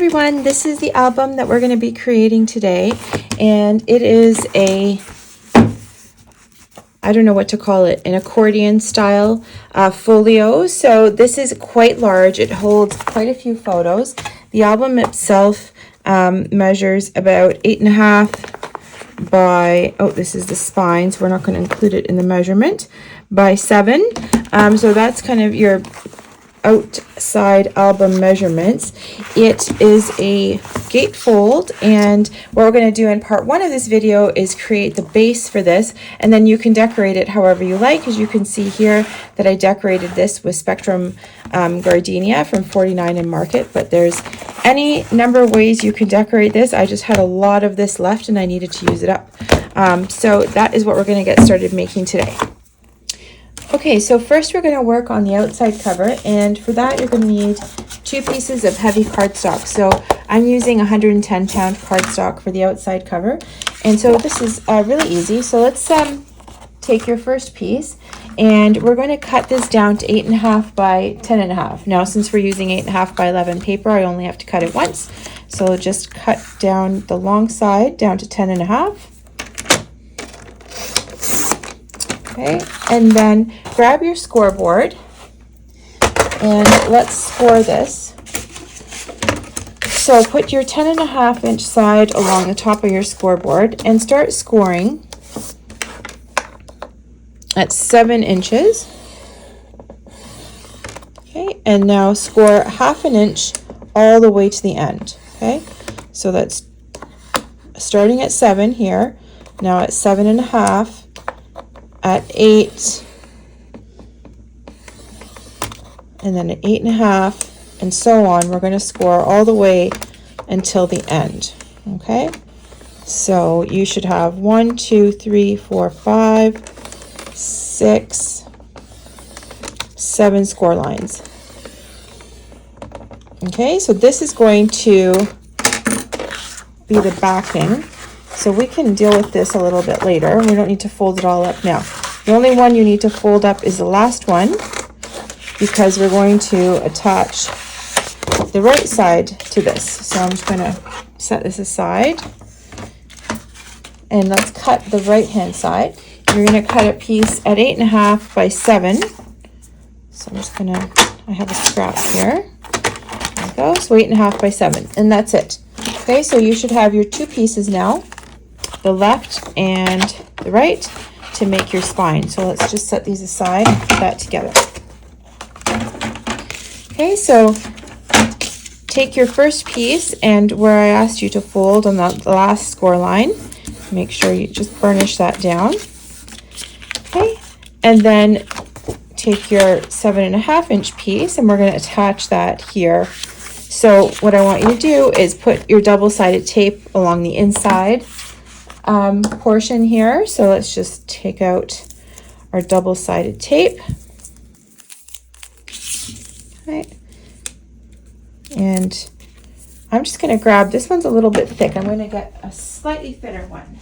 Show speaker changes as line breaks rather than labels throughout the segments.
everyone, this is the album that we're going to be creating today, and it is I don't know what to call it, an accordion style folio. So this is quite large. It holds quite a few photos. The album itself measures about 8.5 by, oh, this is the spine, so we're not going to include it in the measurement, by 7. So that's kind of your outside album measurements. It is a gatefold, and what we're going to do in part 1 of this video is create the base for this, and then you can decorate it however you like. As you can see here that I decorated this with Spectrum gardenia from 49 in Market, but there's any number of ways you can decorate this. I just had a lot of this left and I needed to use it up. So that is what we're going to get started making today. Okay, so first we're going to work on the outside cover, and for that you're going to need 2 pieces of heavy cardstock. So I'm using 110-pound cardstock for the outside cover, and so this is really easy. So let's take your first piece, and we're going to cut this down to 8.5 by 10.5. Now, since we're using 8.5 by 11 paper, I only have to cut it once. So just cut down the long side down to 10.5. Okay, and then grab your scoreboard and let's score this. So put your 10.5 inch side along the top of your scoreboard and start scoring at 7 inches. Okay, and now score 1/2 inch all the way to the end. Okay, so that's starting at 7 here, now at 7.5. At 8, and then at 8.5, and so on. We're going to score all the way until the end. Okay, so you should have 1, 2, 3, 4, 5, 6, 7 score lines. Okay, so this is going to be the backing. So we can deal with this a little bit later. We don't need to fold it all up now. The only one you need to fold up is the last one, because we're going to attach the right side to this. So I'm just going to set this aside, and let's cut the right hand side. You're going to cut a piece at 8.5 by 7. So I'm just going to, I have a scrap here. There we go. So 8.5 by 7, and that's it. Okay, so you should have your 2 pieces now, the left and the right, to make your spine. So let's just set these aside and put that together. Okay, so take your first piece, and where I asked you to fold on the last score line, make sure you just burnish that down. Okay, and then take your 7.5 inch piece, and we're going to attach that here. So what I want you to do is put your double-sided tape along the inside portion here. So let's just take out our double-sided tape. Right. And I'm just going to grab, this one's a little bit thick. I'm going to get a slightly thinner one.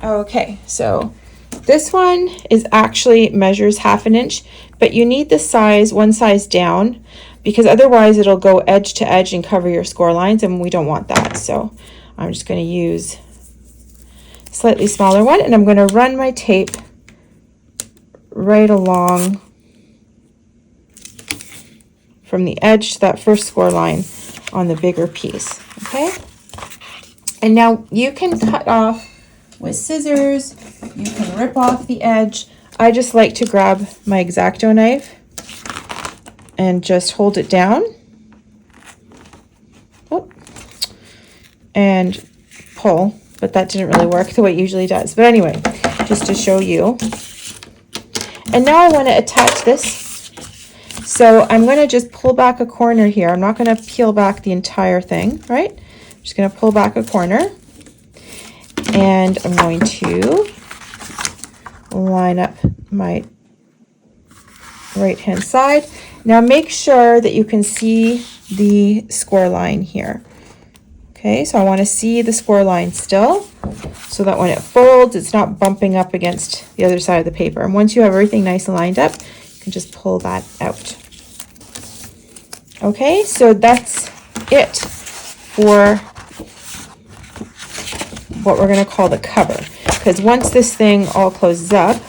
Okay, so this one is actually measures 1/2 inch, but you need the size, one size down, because otherwise it'll go edge to edge and cover your score lines, and we don't want that. So I'm just going to use a slightly smaller one, and I'm going to run my tape right along from the edge to that first score line on the bigger piece. Okay, and now you can cut off with scissors, you can rip off the edge. I just like to grab my X-Acto knife and just hold it down. Oh, and pull, but that didn't really work the way it usually does. But anyway, just to show you. And now I want to attach this. So I'm going to just pull back a corner here. I'm not going to peel back the entire thing, right? I'm just going to pull back a corner. And I'm going to line up my right hand side. Now make sure that you can see the score line here. Okay, so I want to see the score line still, so that when it folds, it's not bumping up against the other side of the paper. And once you have everything nice and lined up, You can just pull that out. Okay, so that's it for what we're going to call the cover, because once this thing all closes up,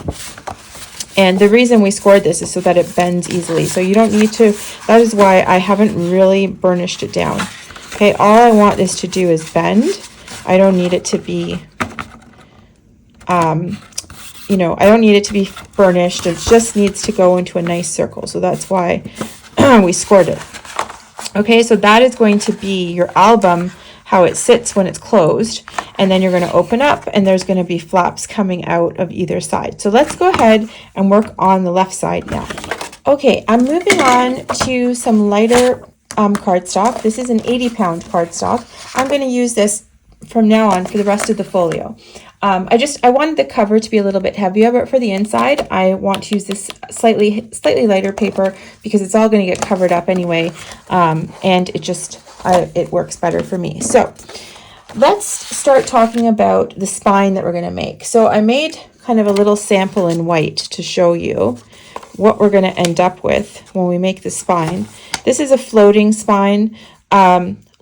and the reason we scored this is so that it bends easily, so you don't need to, that is why I haven't really burnished it down. Okay, all I want this to do is bend. I don't need it to be you know, I don't need it to be burnished. It just needs to go into a nice circle, so that's why we scored it. Okay, so that is going to be your album, how it sits when it's closed, and then you're going to open up and there's going to be flaps coming out of either side. So let's go ahead and work on the left side now. Okay, I'm moving on to some lighter cardstock. This is an 80-pound cardstock. I'm going to use this from now on for the rest of the folio. I wanted the cover to be a little bit heavier, but for the inside, I want to use this slightly lighter paper because it's all going to get covered up anyway, and it works better for me. So let's start talking about the spine that we're going to make. So I made kind of a little sample in white to show you what we're going to end up with when we make the spine. This is a floating spine.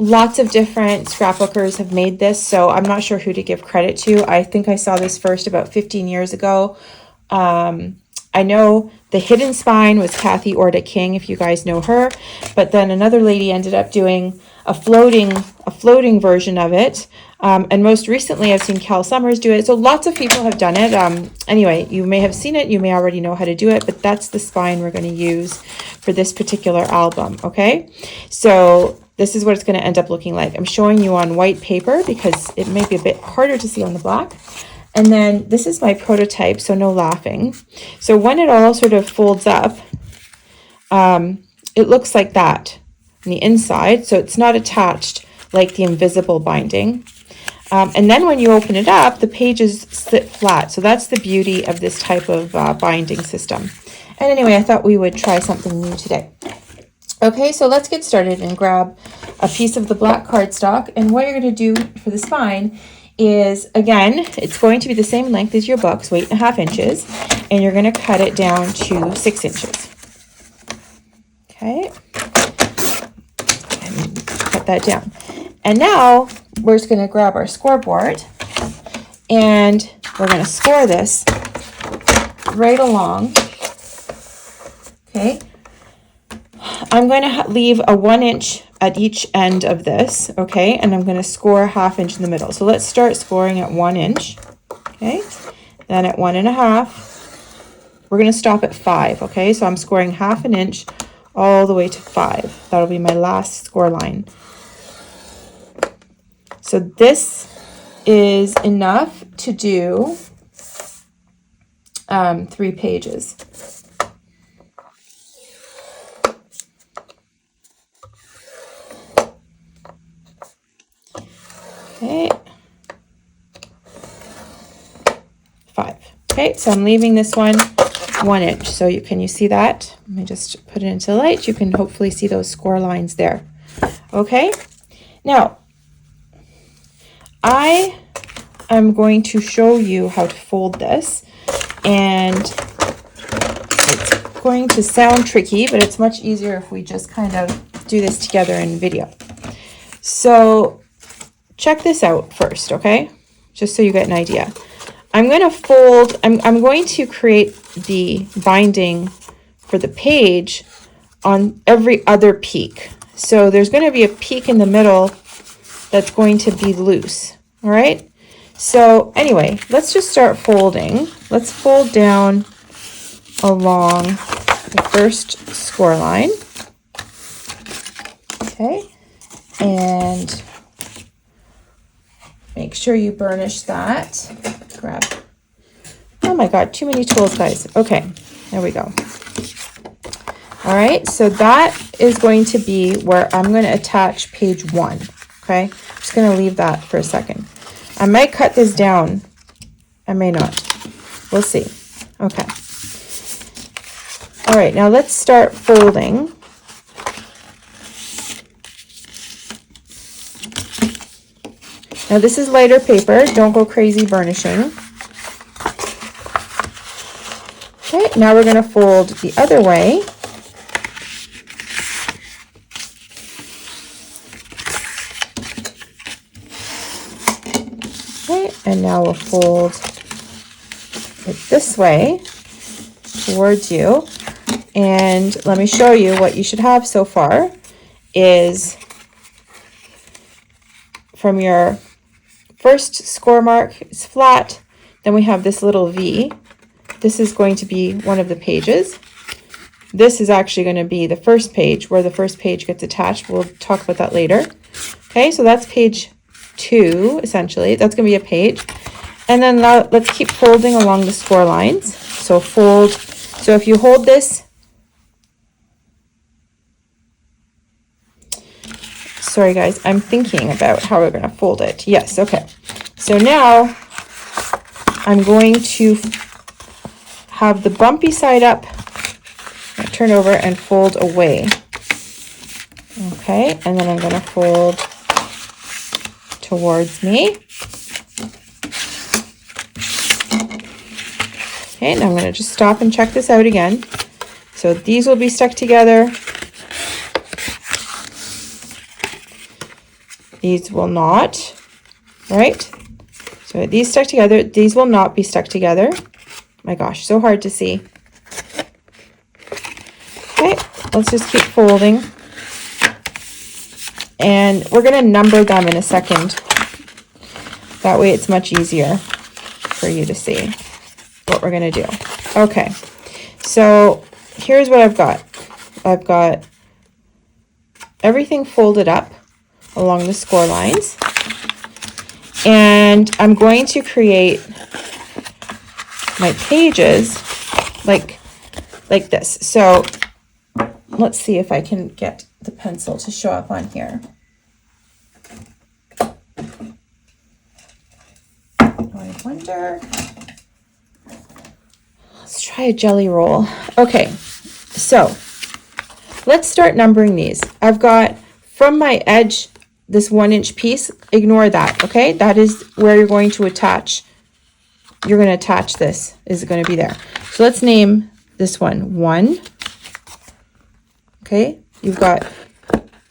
Lots of different scrapbookers have made this, so I'm not sure who to give credit to. I think I saw this first about 15 years ago. I know the hidden spine was Kathy Orda King, if you guys know her, but then another lady ended up doing a floating version of it. And most recently I've seen Cal Summers do it. So lots of people have done it. Anyway, you may have seen it, you may already know how to do it, but that's the spine we're going to use for this particular album. Okay, so this is what it's going to end up looking like. I'm showing you on white paper because it may be a bit harder to see on the black. And then this is my prototype, so no laughing. So when it all sort of folds up, it looks like that on the inside. So it's not attached like the invisible binding. And then when you open it up, the pages sit flat. So that's the beauty of this type of binding system. And anyway, I thought we would try something new today. Okay, so let's get started and grab a piece of the black cardstock. And what you're going to do for the spine is, again, it's going to be the same length as your book, so 8.5 inches, and you're going to cut it down to 6 inches. Okay, and cut that down. And now we're just going to grab our scoreboard and we're going to score this right along. Okay, I'm going to leave a 1 inch at each end of this, okay, and I'm going to score 1/2 inch in the middle. So let's start scoring at 1 inch, okay, then at 1.5. We're going to stop at 5, okay, so I'm scoring 1/2 inch all the way to 5. That'll be my last score line. So this is enough to do 3 pages. Okay, 5. Okay, so I'm leaving this one 1 inch. So can you see that? Let me just put it into the light. You can hopefully see those score lines there. Okay, now I am going to show you how to fold this, and it's going to sound tricky, but it's much easier if we just kind of do this together in video. So check this out first, okay? Just so you get an idea. I'm going to fold, I'm going to create the binding for the page on every other peak. So there's going to be a peak in the middle that's going to be loose, all right? So anyway, let's just start folding. Let's fold down along the first score line, okay? And make sure you burnish that. Grab. Oh my God, too many tools, guys. Okay, there we go. All right, so that is going to be where I'm going to attach page 1. Okay, I'm just going to leave that for a second. I might cut this down. I may not. We'll see. Okay. All right, now let's start folding. Now this is lighter paper. Don't go crazy burnishing. Okay, now we're going to fold the other way. Okay, and now we'll fold it this way towards you. And let me show you what you should have so far is from your first score mark, it's flat. Then we have this little V. This is going to be one of the pages. This is actually going to be the first page where the first page gets attached. We'll talk about that later. Okay, so that's page 2, essentially. That's going to be a page. And then now let's keep folding along the score lines. So fold. So if you hold this, sorry guys, I'm thinking about how we're going to fold it. Yes, okay. So now I'm going to have the bumpy side up, turn over and fold away. Okay, and then I'm going to fold towards me. Okay, now I'm going to just stop and check this out again. So these will be stuck together. These will not, right? So these stuck together, these will not be stuck together. My gosh, so hard to see. Okay, let's just keep folding. And we're going to number them in a second. That way it's much easier for you to see what we're going to do. Okay, so here's what I've got. I've got everything folded up along the score lines. And I'm going to create my pages like this. So let's see if I can get the pencil to show up on here. I wonder. Let's try a jelly roll. Okay, so let's start numbering these. I've got from my edge this 1-inch piece, ignore that, okay? That is where you're going to attach. You're going to attach this, is going to be there. So let's name this one 1. Okay, you've got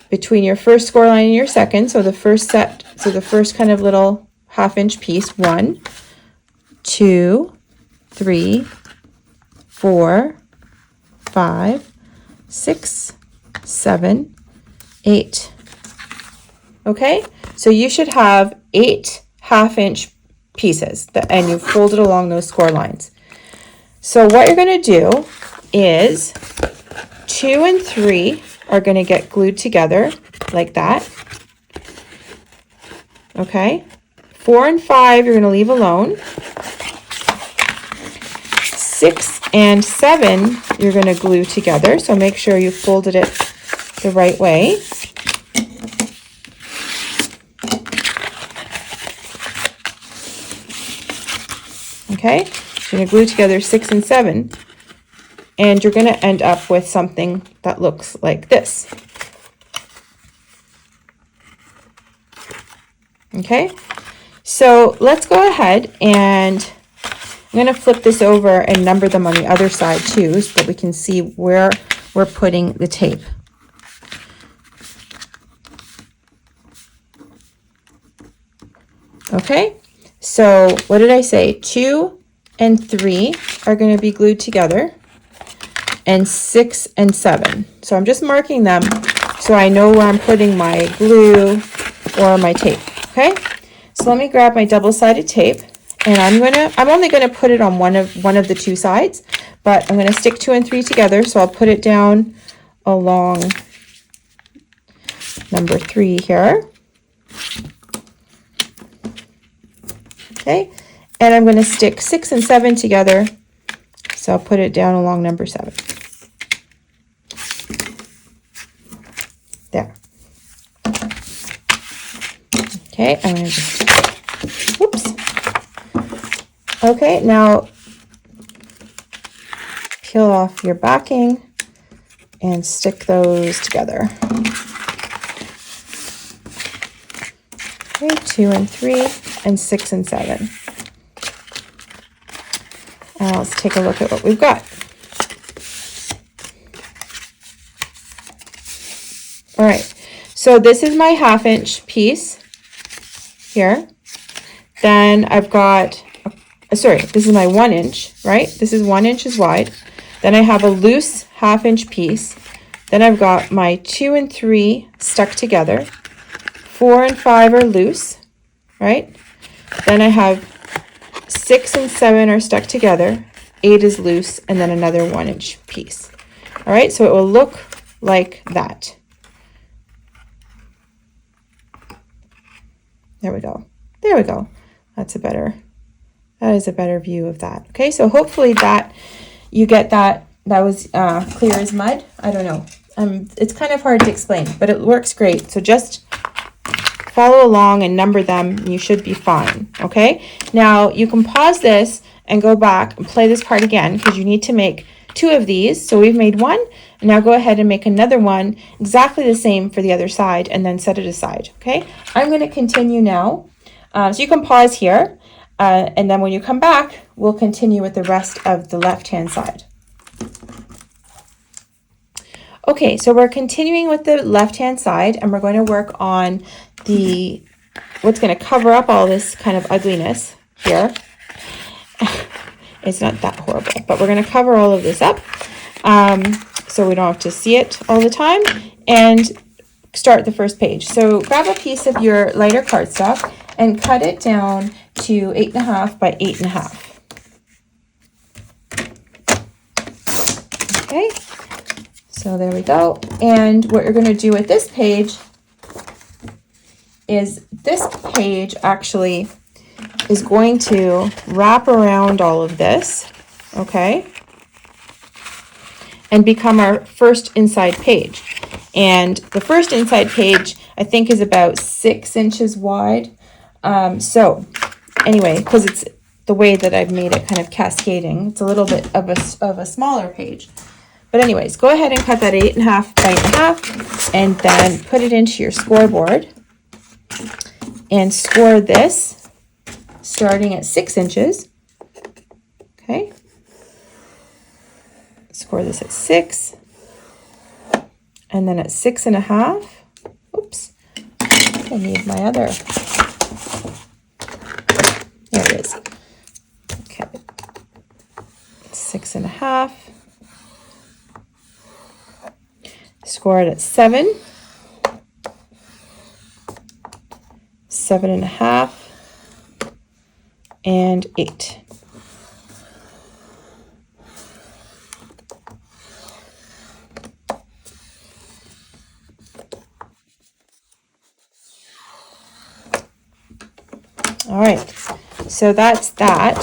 between your first score line and your second, so the first set, so the first kind of little 1/2-inch piece, 1, 2, 3, 4, 5, 6, 7, 8. Okay, so you should have 8 1/2-inch pieces and you fold it along those score lines. So what you're going to do is 2 and 3 are going to get glued together like that. Okay, 4 and 5 you're going to leave alone. 6 and 7 you're going to glue together, so make sure you folded it the right way. Okay, so you're going to glue together 6 and 7, and you're going to end up with something that looks like this. Okay, so let's go ahead and I'm going to flip this over and number them on the other side too, so that we can see where we're putting the tape. Okay, so what did I say? 2 and 3 are going to be glued together, and 6 and 7. So I'm just marking them so I know where I'm putting my glue or my tape. Okay, so let me grab my double-sided tape, and I'm only going to put it on one of the 2 sides, but I'm going to stick 2 and 3 together. So I'll put it down along number 3 here. Okay, and I'm going to stick 6 and 7 together, so I'll put it down along number 7. There. Okay, I'm going to just, whoops. Okay, now peel off your backing and stick those together. Okay, 2 and 3 and 6 and 7. Now let's take a look at what we've got. right, so this is my 1/2 inch piece here. Then I've got, sorry, this is my 1 inch, right? This is 1 inch wide. Then I have a loose 1/2 inch piece. Then I've got my 2 and 3 stuck together. 4 and 5 are loose, right? Then I have 6 and 7 are stuck together. 8 is loose, and then another 1 inch piece. All right, so it will look like that. There we go. There we go. That is a better view of that. Okay, so hopefully that you get that. That was clear as mud. I don't know. It's kind of hard to explain, but it works great. So just follow along and number them, and you should be fine. Okay, now you can pause this and go back and play this part again, because you need to make 2 of these. So we've made 1, and now go ahead and make another one exactly the same for the other side, and then set it aside. Okay, I'm going to continue now. So you can pause here, and then when you come back, we'll continue with the rest of the left-hand side. Okay, so we're continuing with the left-hand side, and we're going to work on what's going to cover up all this kind of ugliness here. It's not that horrible, but we're going to cover all of this up so we don't have to see it all the time, and start the first page. So grab a piece of your lighter cardstock and cut it down to 8.5 by 8.5. Okay, so there we go. And what you're going to do with this page is this page actually is going to wrap around all of this, okay, and become our first inside page. And the first inside page, I think, is about 6 inches wide. So anyway, because it's the way that I've made it kind of cascading, it's a little bit of a smaller page. But anyways, go ahead and cut that 8.5 by 8.5, and then put it into your scoreboard and score this starting at 6 inches. Okay. Score this at 6, and then at 6.5. Oops, I need my other. There it is. Okay, 6.5. Score it at 7, 7.5, and 8. All right, so that's that.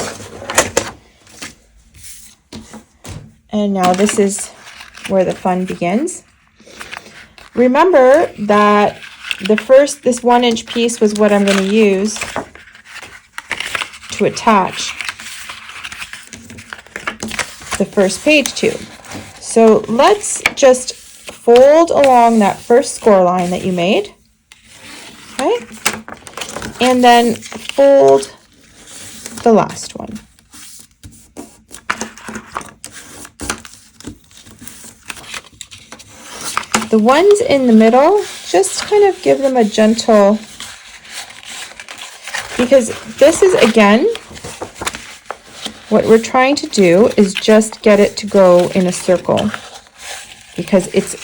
And now this is where the fun begins. Remember that this 1 inch piece was what I'm going to use to attach the first page to. So let's just fold along that first score line that you made, okay? And then fold the last one. The ones in the middle, just kind of give them a gentle, because this is, again, what we're trying to do is just get it to go in a circle, because it's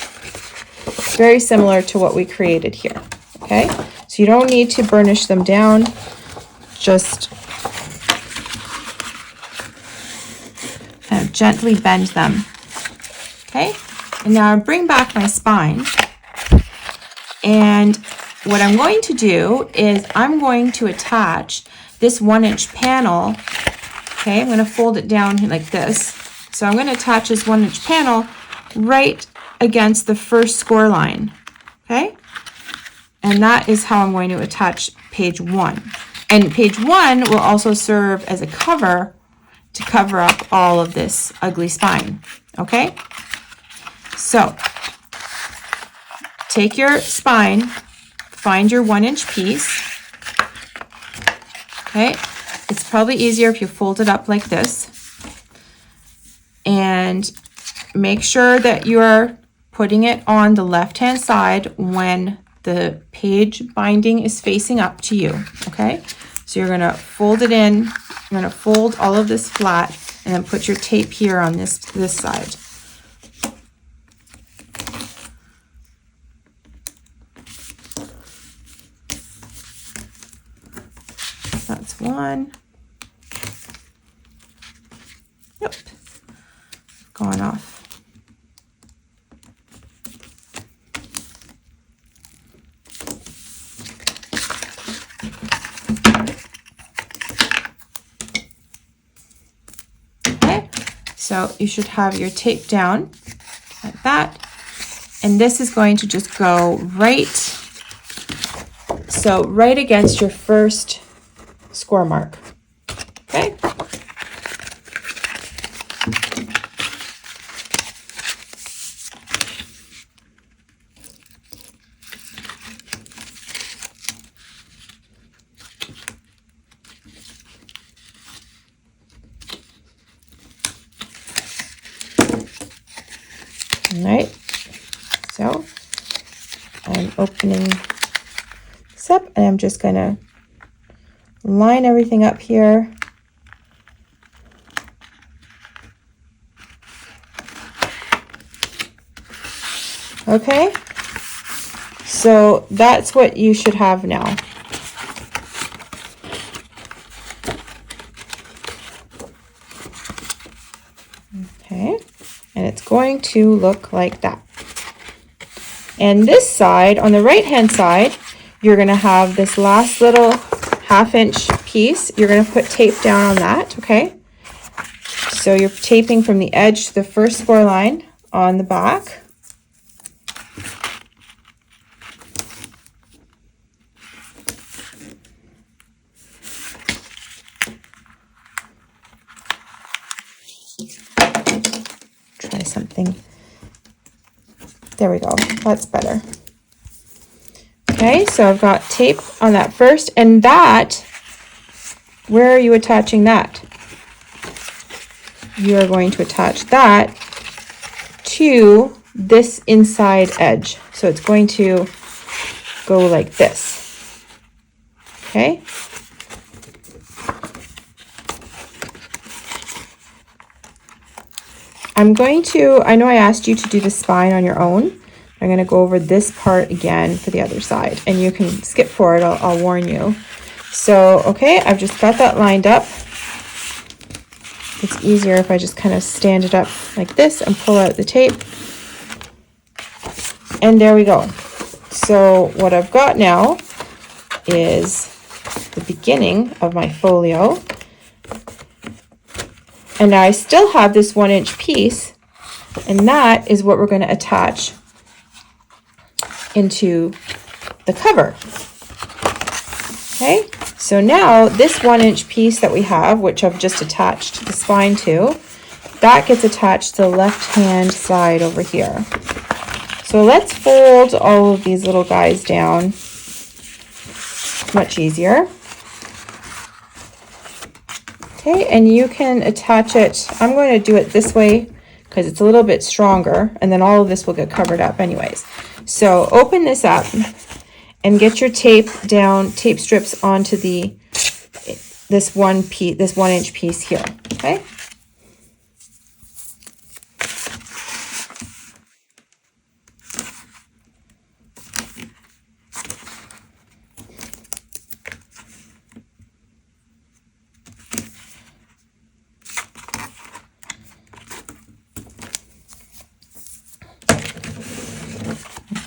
very similar to what we created here, okay? So you don't need to burnish them down, just kind of gently bend them, okay? And now I bring back my spine, and what I'm going to do is I'm going to attach this 1 inch panel. Okay, I'm going to fold it down like this. So I'm going to attach this 1 inch panel right against the first score line. Okay, and that is how I'm going to attach page 1. And page 1 will also serve as a cover to cover up all of this ugly spine. Okay. So take your spine, find your 1 inch piece. Okay, it's probably easier if you fold it up like this, and make sure that you're putting it on the left-hand side when the page binding is facing up to you, okay? So you're gonna fold it in, you're gonna fold all of this flat, and then put your tape here on this side. That's one. Yep, gone off. Okay, so you should have your tape down like that. And this is going to just go right, so right against your first score mark, okay? All right, so I'm opening this up and I'm just gonna line everything up here. Okay, so that's what you should have now. Okay, and it's going to look like that. And this side, on the right hand side, you're going to have this last little 1/2 inch piece. You're going to put tape down on that, okay? So you're taping from the edge to the first score line on the back. Try something. There we go, that's better. Okay, so I've got tape on that first, and that, where are you attaching that? You are going to attach that to this inside edge. So it's going to go like this, okay? I'm going to, I know I asked you to do the spine on your own. I'm going to go over this part again for the other side, and you can skip forward, I'll warn you. So, okay, I've just got that lined up. It's easier if I just kind of stand it up like this and pull out the tape. And there we go. So what I've got now is the beginning of my folio. And now I still have this 1 inch piece, and that is what we're going to attach into the cover. Okay, so now this 1 inch piece that we have, which I've just attached the spine to, that gets attached to the left hand side over here. So let's fold all of these little guys down. Much easier. Okay, and you can attach it. I'm going to do it this way because it's a little bit stronger, and then all of this will get covered up anyways. So open this up and get your tape down, tape strips onto this 1 inch piece here, okay?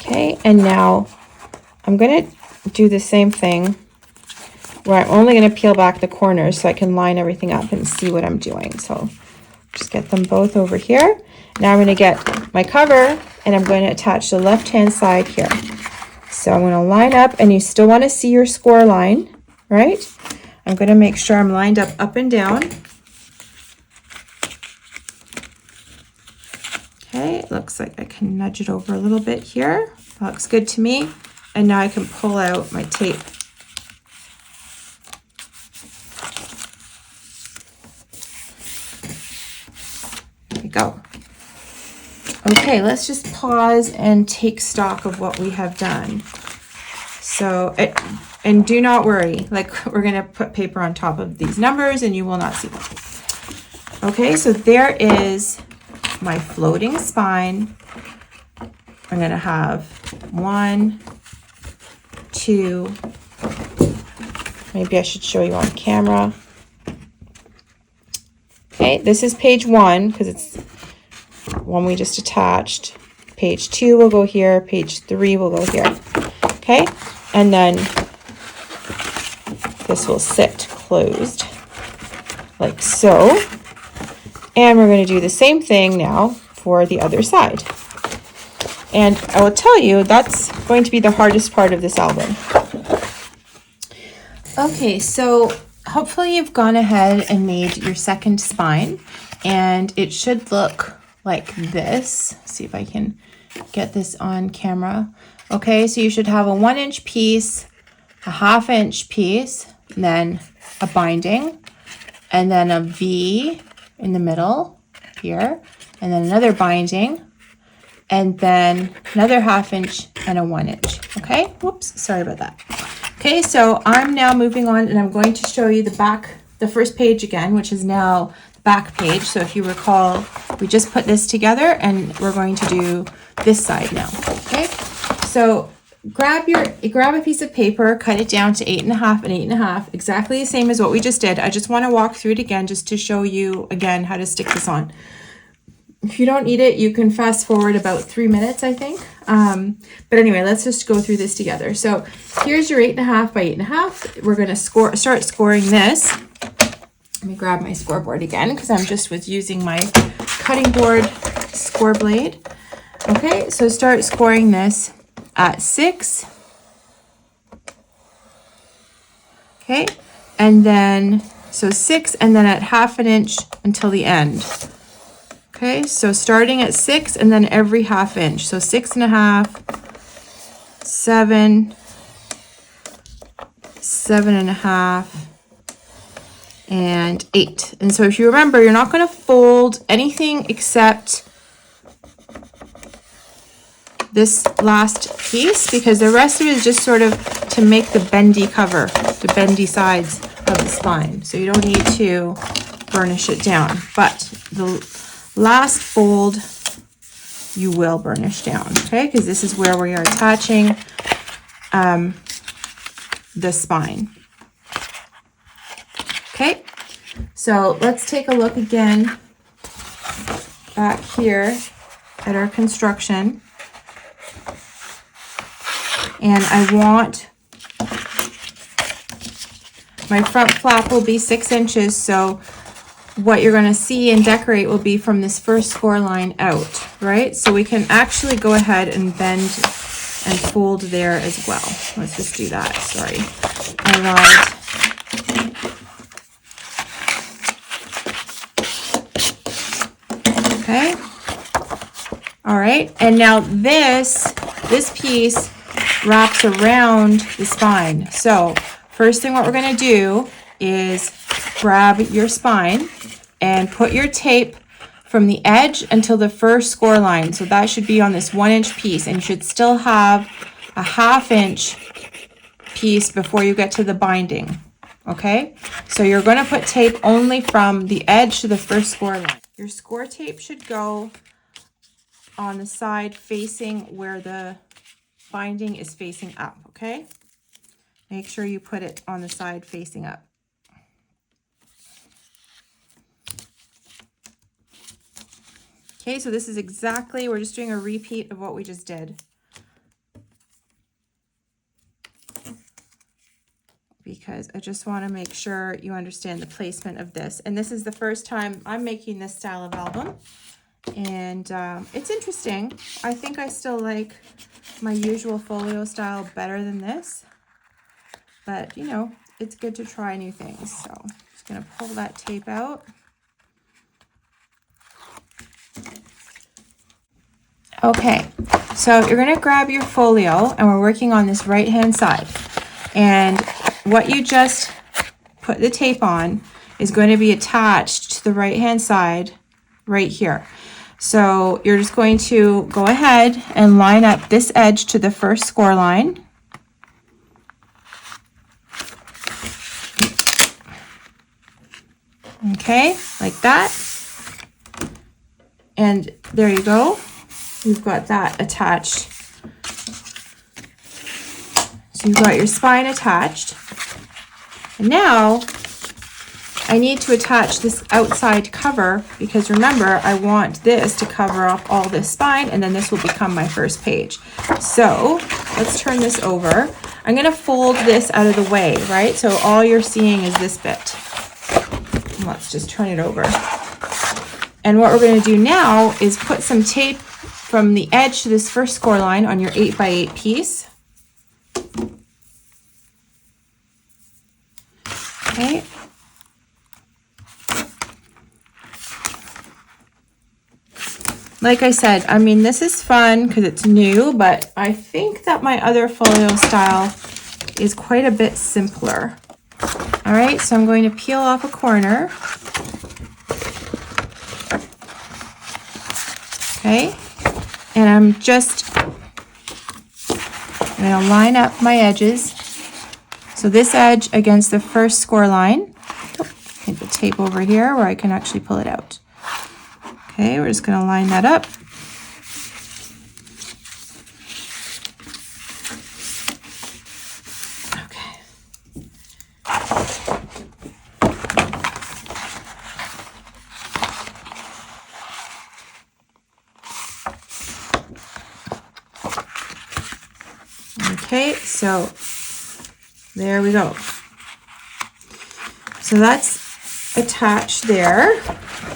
Okay, and now I'm going to do the same thing where I'm only going to peel back the corners so I can line everything up and see what I'm doing. So just get them both over here. Now I'm going to get my cover and I'm going to attach the left hand side here. So I'm going to line up, and you still want to see your score line, right? I'm going to make sure I'm lined up and down. Okay, it looks like I can nudge it over a little bit here. That looks good to me. And now I can pull out my tape. There we go. Okay, let's just pause and take stock of what we have done. So, and do not worry, like we're gonna put paper on top of these numbers and you will not see them. Okay, so there is my floating spine. I'm gonna have 1, 2, maybe I should show you on camera. Okay, this is page 1 because it's one we just attached. Page 2 will go here, page 3 will go here. Okay, and then this will sit closed like so. And we're going to do the same thing now for the other side. And I will tell you, that's going to be the hardest part of this album. Okay, so hopefully you've gone ahead and made your second spine, and it should look like this. Let's see if I can get this on camera. Okay, so you should have a 1-inch piece, a 1/2-inch piece, and then a binding, and then a V in the middle here, and then another binding, and then another 1/2-inch and a 1-inch. Okay, whoops, sorry about that. Okay, so I'm now moving on and I'm going to show you the back, the first page again, which is now the back page. So if you recall, we just put this together and we're going to do this side now. Okay, so grab a piece of paper, cut it down to 8.5 and 8.5, exactly the same as what we just did. I just want to walk through it again just to show you again how to stick this on. If you don't need it, you can fast forward about 3 minutes, I think. But anyway, let's just go through this together. So here's your 8.5 by 8.5. We're going to start scoring this. Let me grab my scoreboard again because I'm just using my cutting board score blade. Okay, so start scoring this at 6. Okay, and then so 6, and then at 1/2 inch until the end. Okay, so starting at 6 and then every 1/2 inch. So 6.5, 7, 7.5, and 8. And so if you remember, you're not going to fold anything except this last piece, because the rest of it is just sort of to make the bendy cover, the bendy sides of the spine. So you don't need to burnish it down, but the last fold you will burnish down, okay, because this is where we are attaching the spine. Okay, so let's take a look again back here at our construction. And I want my front flap will be 6 inches, so what you're going to see and decorate will be from this first score line out, right? So we can actually go ahead and bend and fold there as well. Let's just do that. Sorry. I lied. Okay. All right. And now this piece wraps around the spine. So first thing what we're going to do is grab your spine and put your tape from the edge until the first score line. So that should be on this 1-inch piece, and you should still have a 1/2 inch piece before you get to the binding. Okay, so you're going to put tape only from the edge to the first score line. Your score tape should go on the side facing where the binding is facing up. Okay, make sure you put it on the side facing up. Okay, so this is exactly, we're just doing a repeat of what we just did. Because I just want to make sure you understand the placement of this. And this is the first time I'm making this style of album. And it's interesting. I think I still like my usual folio style better than this. But, you know, it's good to try new things. So I'm just going to pull that tape out. Okay, so you're going to grab your folio, and we're working on this right-hand side. And what you just put the tape on is going to be attached to the right-hand side right here. So you're just going to go ahead and line up this edge to the first score line. Okay, like that. And there you go. You've got that attached. So you've got your spine attached. And now I need to attach this outside cover because remember, I want this to cover up all this spine and then this will become my first page. So let's turn this over. I'm gonna fold this out of the way, right? So all you're seeing is this bit. Let's just turn it over. And what we're going to do now is put some tape from the edge to this first score line on your 8x8 piece. Okay. Like I said, I mean, this is fun because it's new, but I think that my other folio style is quite a bit simpler. All right, so I'm going to peel off a corner. Okay, and I'm just going to line up my edges. So this edge against the first score line. Hit the tape over here where I can actually pull it out. Okay, we're just going to line that up. Okay, so there we go. So that's attached there.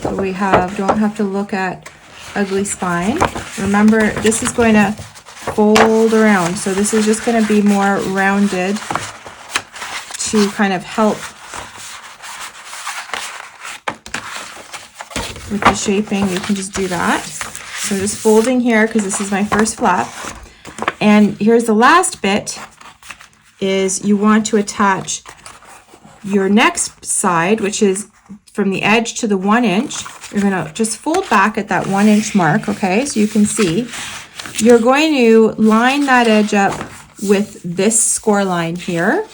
So we don't have to look at ugly spine. Remember, this is going to fold around. So this is just going to be more rounded to kind of help with the shaping. You can just do that. So just folding here because this is my first flap. And here's the last bit is you want to attach your next side, which is from the edge to the 1 inch. You're going to just fold back at that 1 inch mark. Okay, so you can see you're going to line that edge up with this score line here.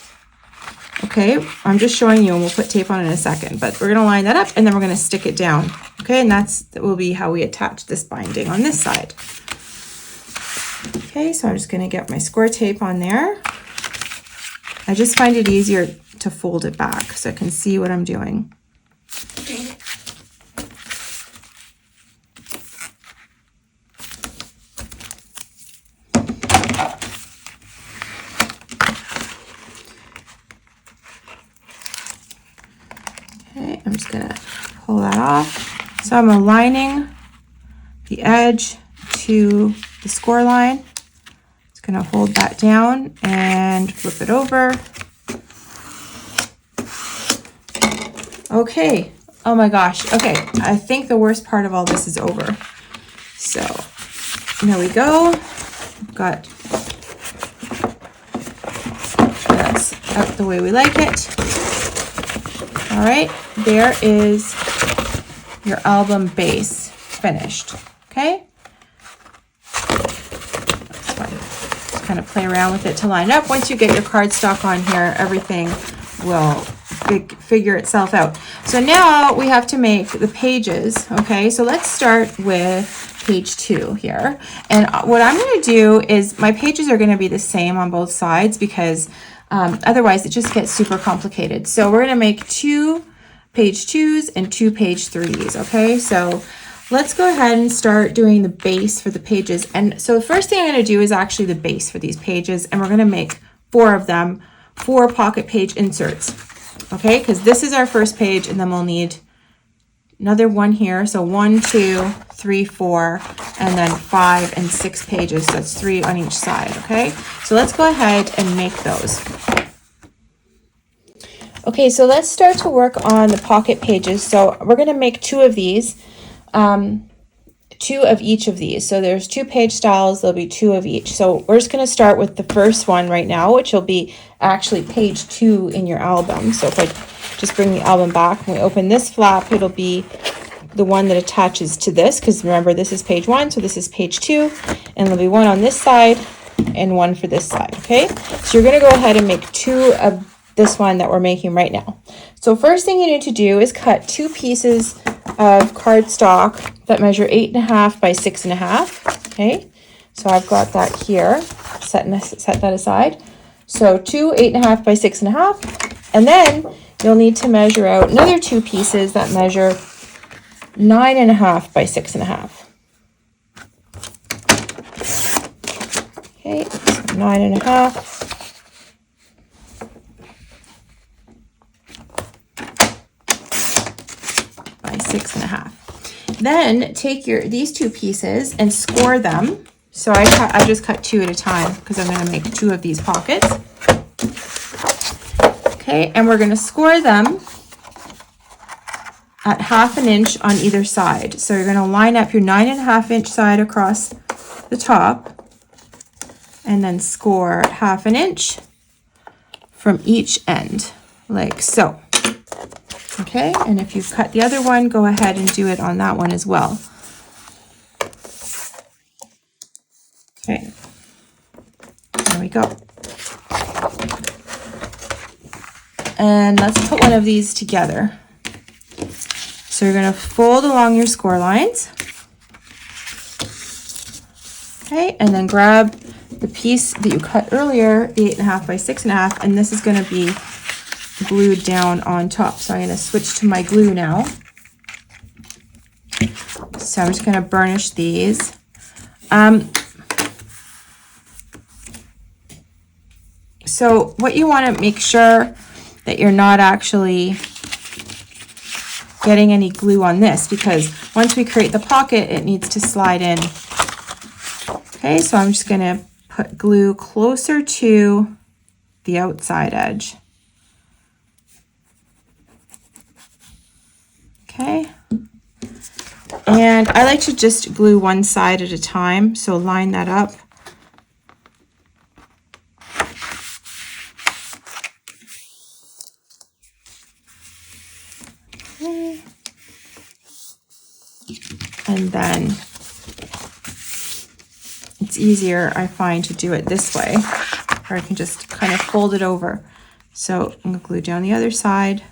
Okay, I'm just showing you and we'll put tape on in a second, but we're going to line that up and then we're going to stick it down. Okay, and that will be how we attach this binding on this side. Okay, so I'm just going to get my score tape on there. I just find it easier to fold it back so I can see what I'm doing. Okay, I'm just going to pull that off. So I'm aligning the edge to the score line. Just going to hold that down and flip it over. Okay. Oh my gosh. Okay. I think the worst part of all this is over. So there we go. Got that's out the way we like it. All right. There is your album base finished. Okay. That's fine. Just kind of play around with it to line up. Once you get your cardstock on here, everything will figure itself out. So now we have to make the pages. Okay, so let's start with page 2 here. And what I'm going to do is my pages are going to be the same on both sides because otherwise it just gets super complicated. So we're going to make 2 page 2s and 2 page 3s. Okay, so let's go ahead and start doing the base for the pages. And so the first thing I'm going to do is actually the base for these pages, and we're going to make 4 of them, 4 pocket page inserts. Okay, because this is our first page, and then we'll need another one here. So 1, 2, 3, 4, and then 5 and 6 pages. So that's 3 on each side. Okay, so let's go ahead and make those. Okay, so let's start to work on the pocket pages. So we're going to make 2 of these, 2 of each of these. So there's 2 page styles, there'll be 2 of each. So we're just going to start with the first one right now, which will be actually page 2 in your album. So if I just bring the album back and we open this flap, it'll be the one that attaches to this, because remember this is page 1, so this is page 2, and there'll be one on this side and one for this side, okay? So you're going to go ahead and make 2 of this one that we're making right now. So first thing you need to do is cut 2 pieces of cardstock that measure 8.5 by 6.5, okay? So I've got that here, set that aside. So 2 8.5 by 6.5, and then you'll need to measure out another 2 pieces that measure 9.5 by 6.5. Okay, so 9.5. by 6.5. Then take these 2 pieces and score them. So I just cut 2 at a time because I'm going to make 2 of these pockets. Okay, and we're going to score them at 1/2 inch on either side. So you're going to line up your 9.5 inch side across the top and then score 1/2 inch from each end, like so. Okay, and if you've cut the other one, go ahead and do it on that one as well. Okay, there we go. And let's put one of these together. So you're going to fold along your score lines. Okay, and then grab the piece that you cut earlier, the 8.5 by 6.5, and this is going to be glued down on top. So I'm going to switch to my glue now. So I'm just going to burnish these. So what you want to make sure that you're not actually getting any glue on this, because once we create the pocket, it needs to slide in. Okay, so I'm just going to put glue closer to the outside edge. Okay, and I like to just glue one side at a time, so line that up. Okay. And then it's easier, I find, to do it this way, or I can just kind of fold it over. So I'm going to glue down the other side.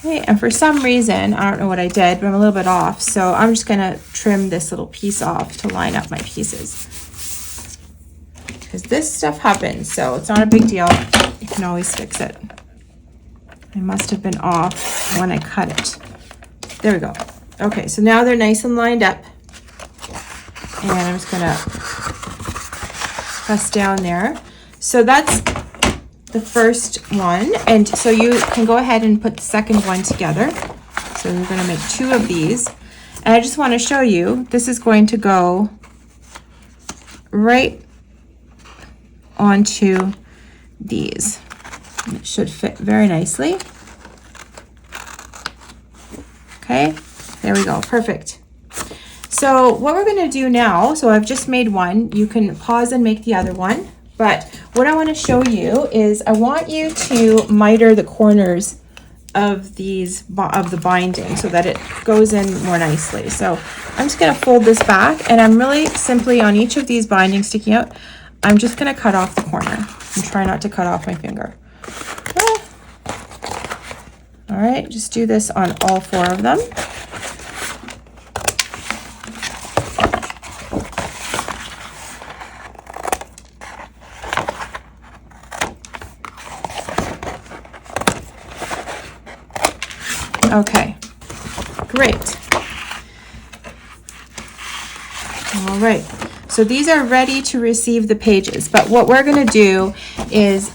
Okay, and for some reason, I don't know what I did, but I'm a little bit off. So I'm just going to trim this little piece off to line up my pieces. Because this stuff happens, so it's not a big deal. You can always fix it. I must have been off when I cut it. There we go. Okay, so now they're nice and lined up. And I'm just going to press down there. So that's the first one, and so you can go ahead and put the second one together. So we're going to make 2 of these, and I just want to show you, this is going to go right onto these, and it should fit very nicely. Okay, there we go, perfect. So what we're going to do now, so I've just made one, you can pause and make the other one. But what I want to show you is I want you to miter the corners of the binding so that it goes in more nicely. So I'm just going to fold this back, and I'm really simply on each of these bindings sticking out, I'm just going to cut off the corner and try not to cut off my finger. All right, just do this on all 4 of them. Okay, great. All right, so these are ready to receive the pages, but what we're going to do is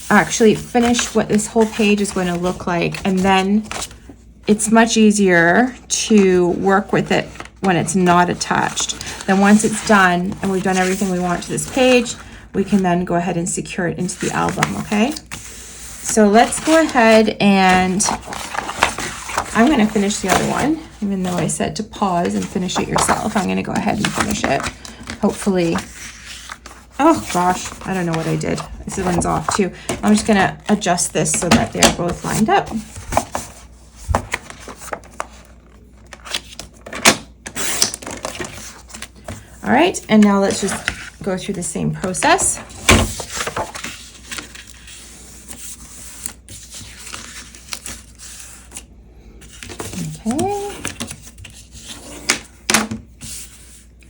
actually finish what this whole page is going to look like, and then it's much easier to work with it when it's not attached. Then once it's done and we've done everything we want to this page, we can then go ahead and secure it into the album, okay? So let's go ahead and I'm going to finish the other one, even though I said to pause and finish it yourself. I'm going to go ahead and finish it. Hopefully Oh gosh, I don't know what I did. This one's off too. I'm just gonna adjust this so that they're both lined up. All right, and now let's just go through the same process. Okay.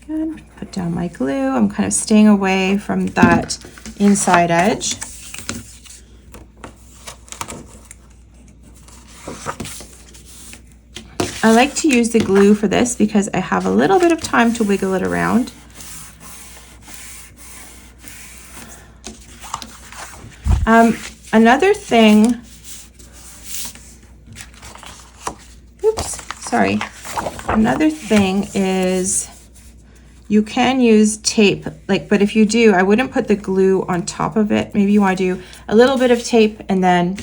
Good. Put down my glue. I'm kind of staying away from that inside edge. I like to use the glue for this because I have a little bit of time to wiggle it around. Another thing, another thing is you can use tape, but if you do, I wouldn't put the glue on top of it. Maybe you want to do a little bit of tape and then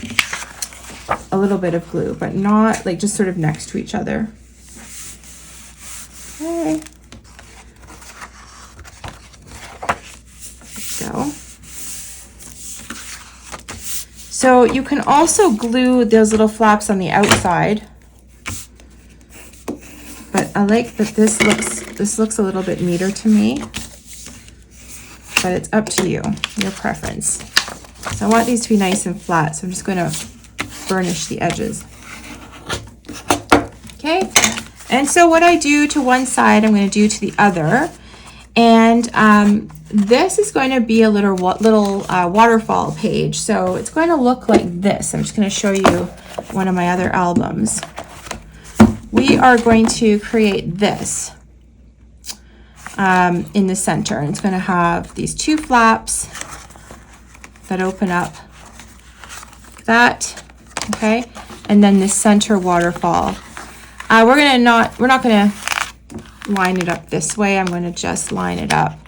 a little bit of glue, but not just sort of next to each other. Okay. Go. So you can also glue those little flaps on the outside, but I like that this looks a little bit neater to me, but it's up to you, your preference. So I want these to be nice and flat, so I'm just going to burnish the edges. Okay, and so what I do to one side, I'm going to do to the other, and this is going to be a little waterfall page. So it's going to look like this. I'm just going to show you one of my other albums. We are going to create this in the center, and it's going to have these two flaps that open up like that. Okay, and then the center waterfall. We're not going to line it up this way. I'm going to just line it up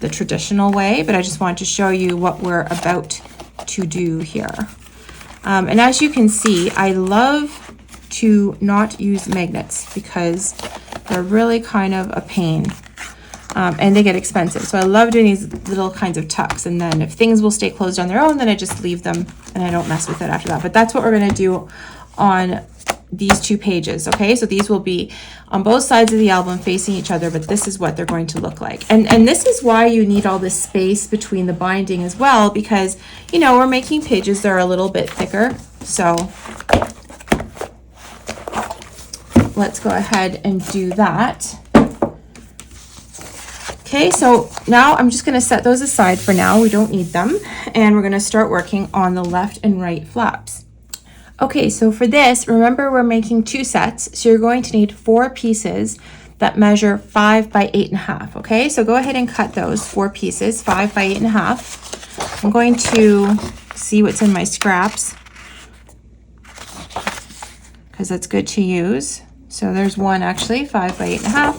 the traditional way, but I just wanted to show you what we're about to do here. And as you can see, I love to not use magnets because they're really kind of a pain, and they get expensive. So I love doing these little kinds of tucks, and then if things will stay closed on their own, then I just leave them and I don't mess with it after that. But that's what we're going to do on these two pages. Okay, so these will be on both sides of the album facing each other, but this is what they're going to look like. And this is why you need all this space between the binding as well, because we're making pages that are a little bit thicker. So let's go ahead and do that. Okay, so now I'm just going to set those aside for now. We don't need them, and we're going to start working on the left and right flaps. Okay, so for this, remember we're making two sets, so you're going to need 4 pieces that measure 5 by 8.5. Okay, so go ahead and cut those 4 pieces, 5 by 8.5. I'm going to see what's in my scraps because that's good to use. So there's one actually, 5 by 8.5.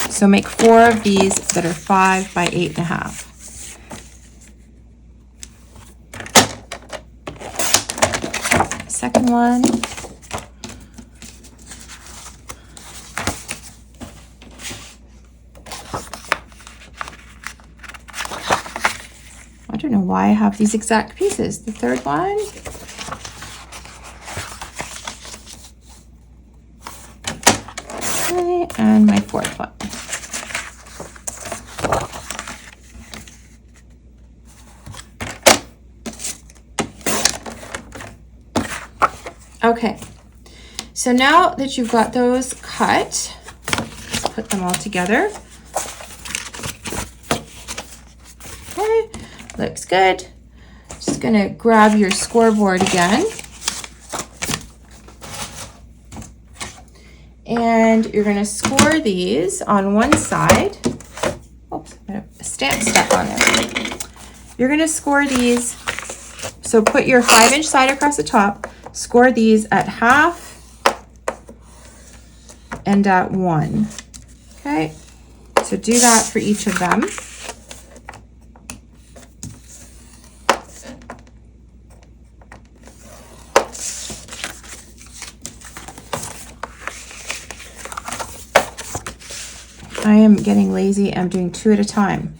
So make 4 of these that are 5 by 8.5. Second one. I don't know why I have these exact pieces. The third one. Okay, and my fourth one. Okay, so now that you've got those cut, let's put them all together. Okay, looks good. Just gonna grab your scoreboard again. And you're gonna score these on one side. Oops, I have a stamp stuck on there. You're gonna score these, so put your 5-inch side across the top. Score these at 1/2 and at 1. Okay, so do that for each of them. I am getting lazy. I'm doing 2 at a time.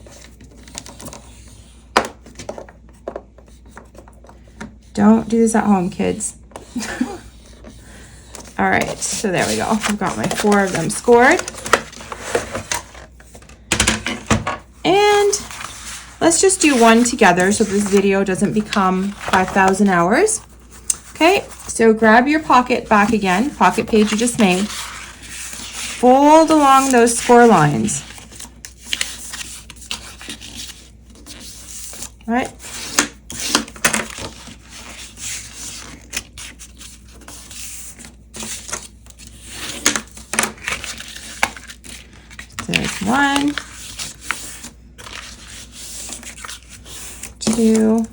Don't do this at home, kids. All right, so there we go. I've got my 4 of them scored. And let's just do one together so this video doesn't become 5,000 hours. Okay, so grab your pocket back again, pocket page you just made. Fold along those score lines. All right. There's 1, 2.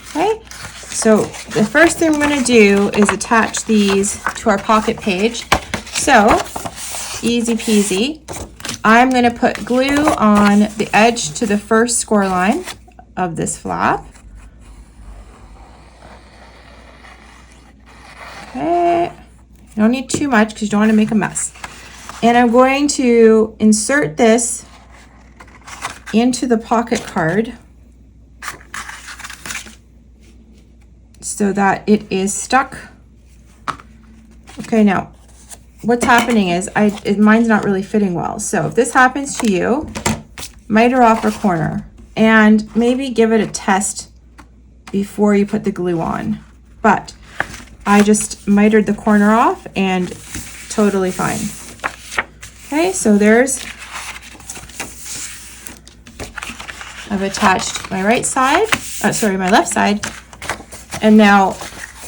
Okay, so the first thing we're going to do is attach these to our pocket page. So, easy peasy. I'm going to put glue on the edge to the first score line of this flap. Okay, you don't need too much because you don't want to make a mess. And I'm going to insert this into the pocket card so that it is stuck. Okay, now what's happening is mine's not really fitting well. So if this happens to you, miter off a corner and maybe give it a test before you put the glue on. But I just mitered the corner off and totally fine. Okay, so I've attached my right side, my left side. And now,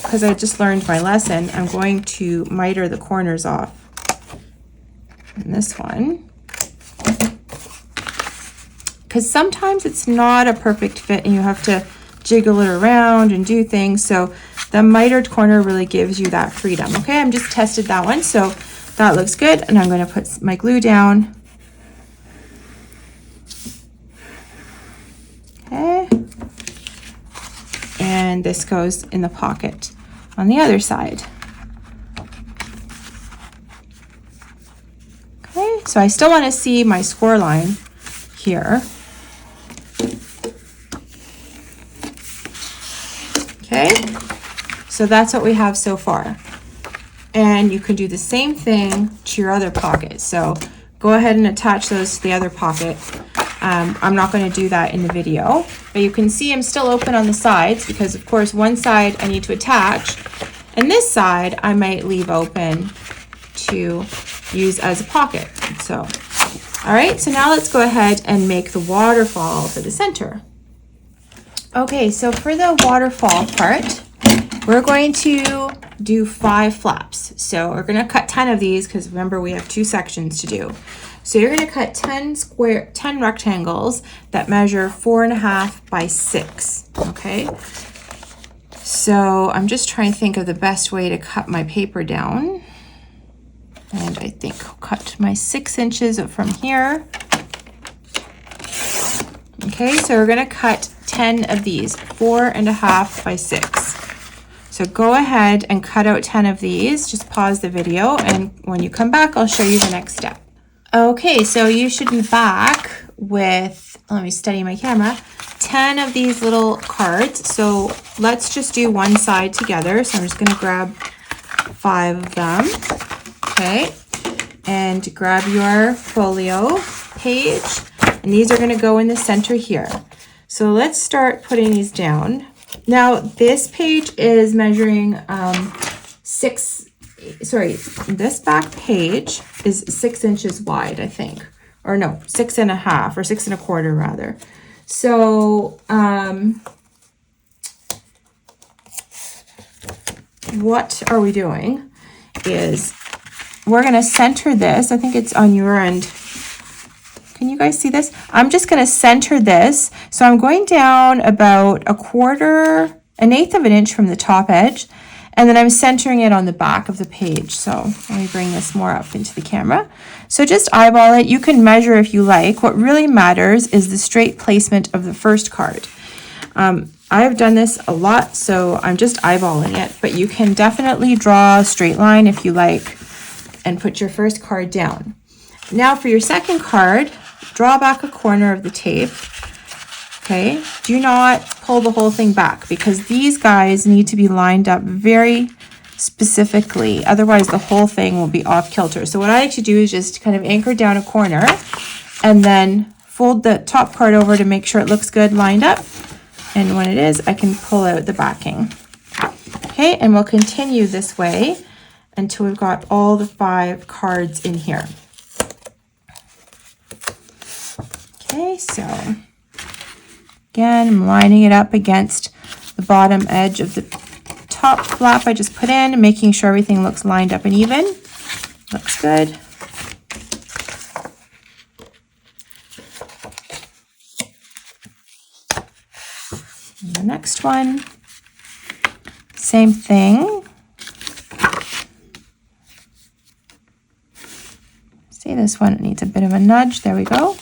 because I just learned my lesson, I'm going to miter the corners off. And this one. Because sometimes it's not a perfect fit and you have to jiggle it around and do things. So the mitered corner really gives you that freedom. Okay, I'm just tested that one. So that looks good. And I'm going to put my glue down. Okay. And this goes in the pocket on the other side. Okay, so I still want to see my score line here. Okay, so that's what we have so far. And you can do the same thing to your other pocket. So go ahead and attach those to the other pocket. I'm not going to do that in the video, but you can see I'm still open on the sides because of course one side I need to attach and this side I might leave open to use as a pocket. So, all right, so now let's go ahead and make the waterfall for the center. Okay, so for the waterfall part, we're going to do 5 flaps. So we're going to cut 10 of these because remember we have 2 sections to do. So you're going to cut 10 rectangles that measure 4.5 by 6. Okay. So I'm just trying to think of the best way to cut my paper down. And I think I'll cut my 6 inches from here. Okay, so we're going to cut 10 of these, 4.5 by 6. So go ahead and cut out 10 of these. Just pause the video, and when you come back, I'll show you the next step. Okay, so you should be back with, let me steady my camera, 10 of these little cards. So let's just do one side together. So I'm just going to grab 5 of them. Okay, and grab your folio page. And these are going to go in the center here. So let's start putting these down. Now this page is measuring this back page is 6 inches wide, I think. Or no, 6.5 or 6.25 rather. So what are we doing is we're going to center this. I think it's on your end. Can you guys see this? I'm just going to center this. So I'm going down about 1/8 of an inch from the top edge. And then I'm centering it on the back of the page. So let me bring this more up into the camera. So just eyeball it. You can measure if you like. What really matters is the straight placement of the first card. I've done this a lot, so I'm just eyeballing it. But you can definitely draw a straight line if you like and put your first card down. Now for your second card, draw back a corner of the tape. Okay, do not pull the whole thing back because these guys need to be lined up very specifically. Otherwise, the whole thing will be off kilter. So what I like to do is just kind of anchor down a corner and then fold the top card over to make sure it looks good lined up. And when it is, I can pull out the backing. Okay, and we'll continue this way until we've got all the 5 cards in here. Okay, so again, I'm lining it up against the bottom edge of the top flap I just put in, making sure everything looks lined up and even. Looks good. And the next one, same thing. See, this one needs a bit of a nudge. There we go.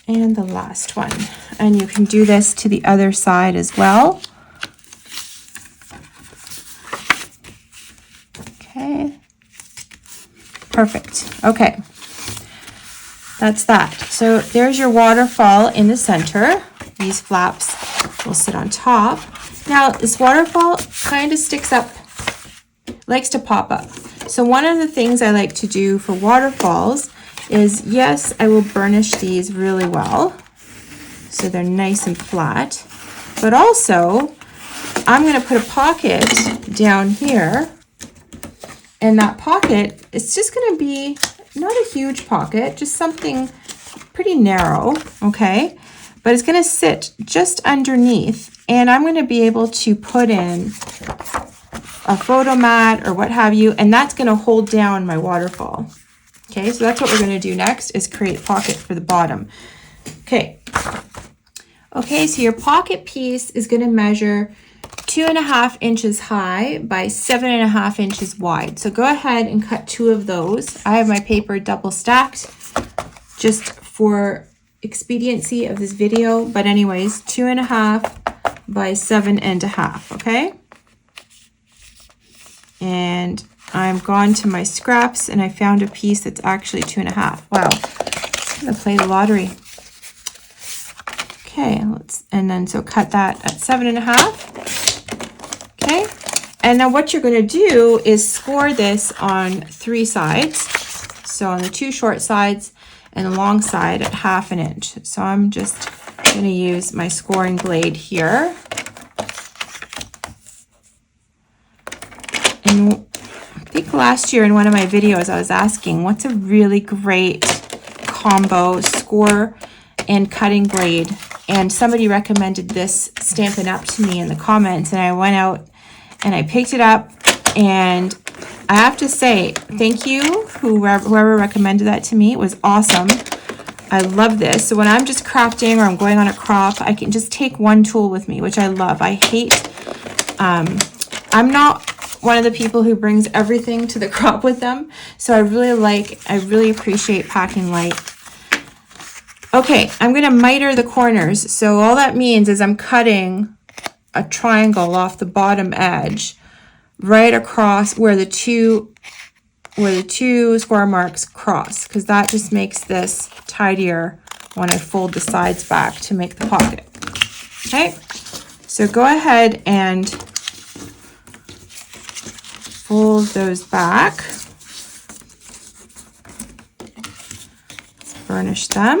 And the last one. And you can do this to the other side as well. Okay. Perfect. Okay. That's that. So there's your waterfall in the center. These flaps will sit on top. Now, this waterfall kind of sticks up, likes to pop up. So one of the things I like to do for waterfalls is, yes, I will burnish these really well so they're nice and flat, but also I'm going to put a pocket down here, and that pocket, it's just going to be not a huge pocket, just something pretty narrow, okay? But it's going to sit just underneath, and I'm going to be able to put in a photo mat or what have you, and that's going to hold down my waterfall. Okay, so that's what we're going to do next, is create a pocket for the bottom. Okay. Okay, so your pocket piece is going to measure 2.5 inches high by 7.5 inches wide. So go ahead and cut 2 of those. I have my paper double stacked just for expediency of this video. But anyways, 2.5 by 7.5, okay? And I'm gone to my scraps and I found a piece that's actually 2.5. Wow, I'm gonna play the lottery. Okay, and then so cut that at 7.5. Okay, and now what you're gonna do is score this on 3 sides. So on the 2 short sides and the long side at 1/2 inch. So I'm just gonna use my scoring blade here. And I think last year in one of my videos, I was asking what's a really great combo score and cutting blade. And somebody recommended this Stampin' Up to me in the comments. And I went out and I picked it up. And I have to say, thank you, whoever recommended that to me. It was awesome. I love this. So when I'm just crafting or I'm going on a crop, I can just take one tool with me, which I love. I hate, I'm not one of the people who brings everything to the crop with them. So I really appreciate packing light. Okay, I'm gonna miter the corners. So all that means is I'm cutting a triangle off the bottom edge right across where the two score marks cross, because that just makes this tidier when I fold the sides back to make the pocket. Okay, so go ahead and fold those back. Let's burnish them.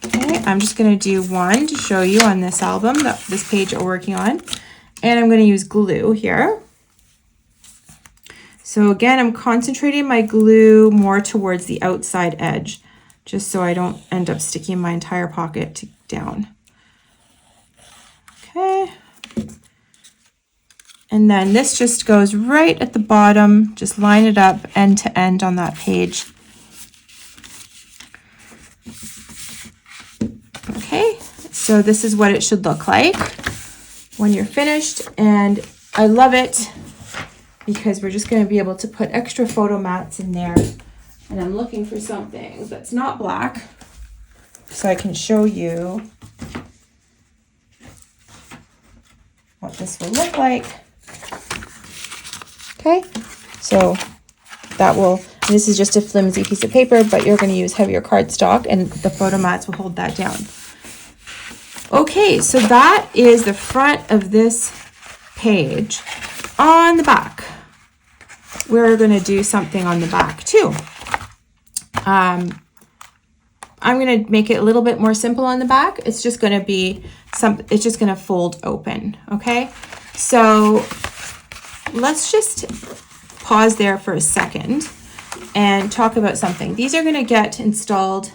Okay, I'm just going to do one to show you on this album, this page that we're working on. And I'm going to use glue here. So again, I'm concentrating my glue more towards the outside edge, just so I don't end up sticking my entire pocket down. Okay. And then this just goes right at the bottom. Just line it up end to end on that page. Okay, so this is what it should look like when you're finished. And I love it because we're just going to be able to put extra photo mats in there. And I'm looking for something that's not black so I can show you what this will look like. Okay, so that will, this is just a flimsy piece of paper, but you're going to use heavier cardstock and the photo mats will hold that down. Okay, so that is the front of this page. On the back, we're going to do something on the back too. I'm going to make it a little bit more simple on the back. It's just going to be it's just going to fold open. Okay, so let's just pause there for a second and talk about something. These are going to get installed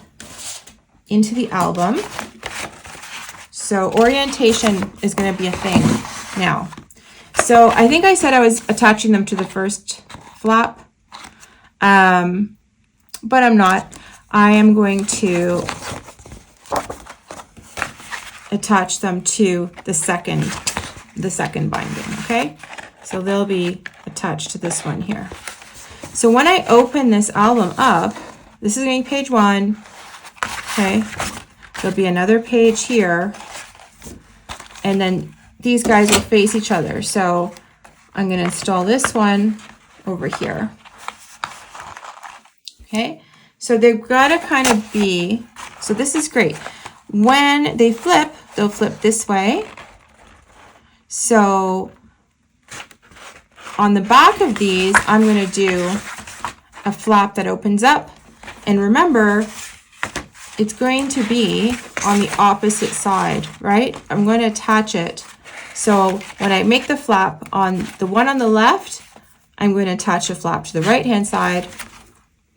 into the album. So orientation is going to be a thing now. So I think I said I was attaching them to the first flap, but I'm not. I am going to attach them to the second binding, okay? So they'll be attached to this one here. So when I open this album up, this is going to be page 1, okay? There'll be another page here, and then these guys will face each other. So I'm going to install this one over here. Okay, so they've got to kind of be, so this is great. When they flip, they'll flip this way. So on the back of these, I'm going to do a flap that opens up. And remember, it's going to be on the opposite side, right? I'm going to attach it. So when I make the flap on the one on the left, I'm going to attach a flap to the right-hand side.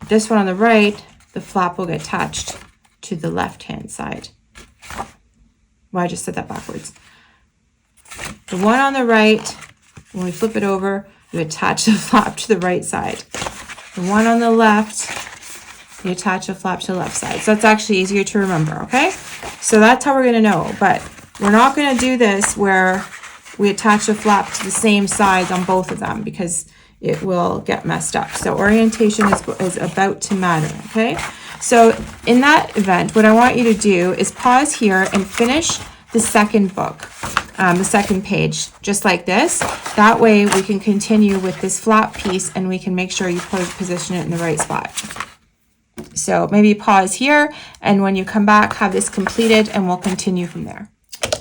This one on the right, the flap will get attached to the left-hand side. Well, I just said that backwards. The one on the right, when we flip it over, you attach the flap to the right side. The one on the left, you attach a flap to the left side. So that's actually easier to remember, okay? So that's how we're going to know. But we're not going to do this where we attach a flap to the same sides on both of them because it will get messed up. So orientation is about to matter, okay? So in that event, what I want you to do is pause here and finish the second book, the second page, just like this. That way we can continue with this flap piece and we can make sure you position it in the right spot. So maybe pause here, and when you come back, have this completed and we'll continue from there.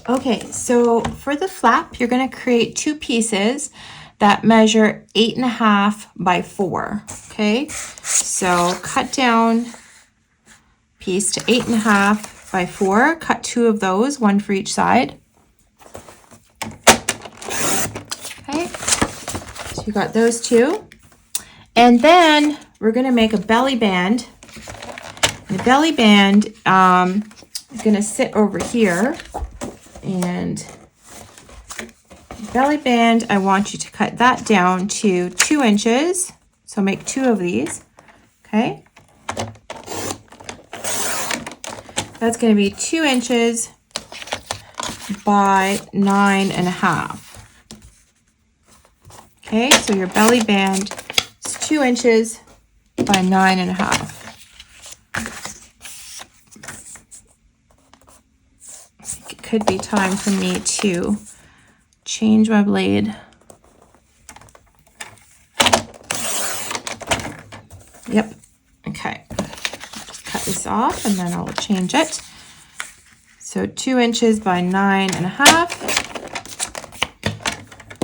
Okay, so for the flap, you're going to create 2 pieces that measure 8.5 by 4. Okay, so cut down piece to 8.5 by 4. Cut 2 of those, 1 for each side. Okay, so you got those 2. And then we're going to make a belly band. The belly band is going to sit over here. And belly band, I want you to cut that down to 2 inches. So make 2 of these, okay? That's going to be 2 inches by 9.5. Okay, so your belly band is 2 inches by 9.5. It could be time for me to change my blade. Yep, okay. Just cut this off and then I'll change it. So 2 inches by 9.5.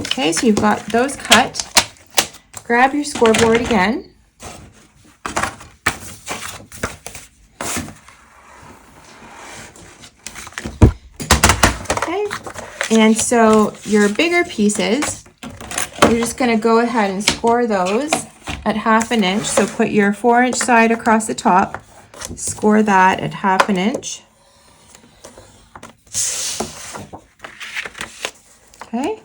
Okay, so you've got those cut. Grab your scoreboard again. Okay, and so your bigger pieces, you're just going to go ahead and score those at 1/2 inch. So put your 4-inch side across the top, score that at 1/2 inch. Okay.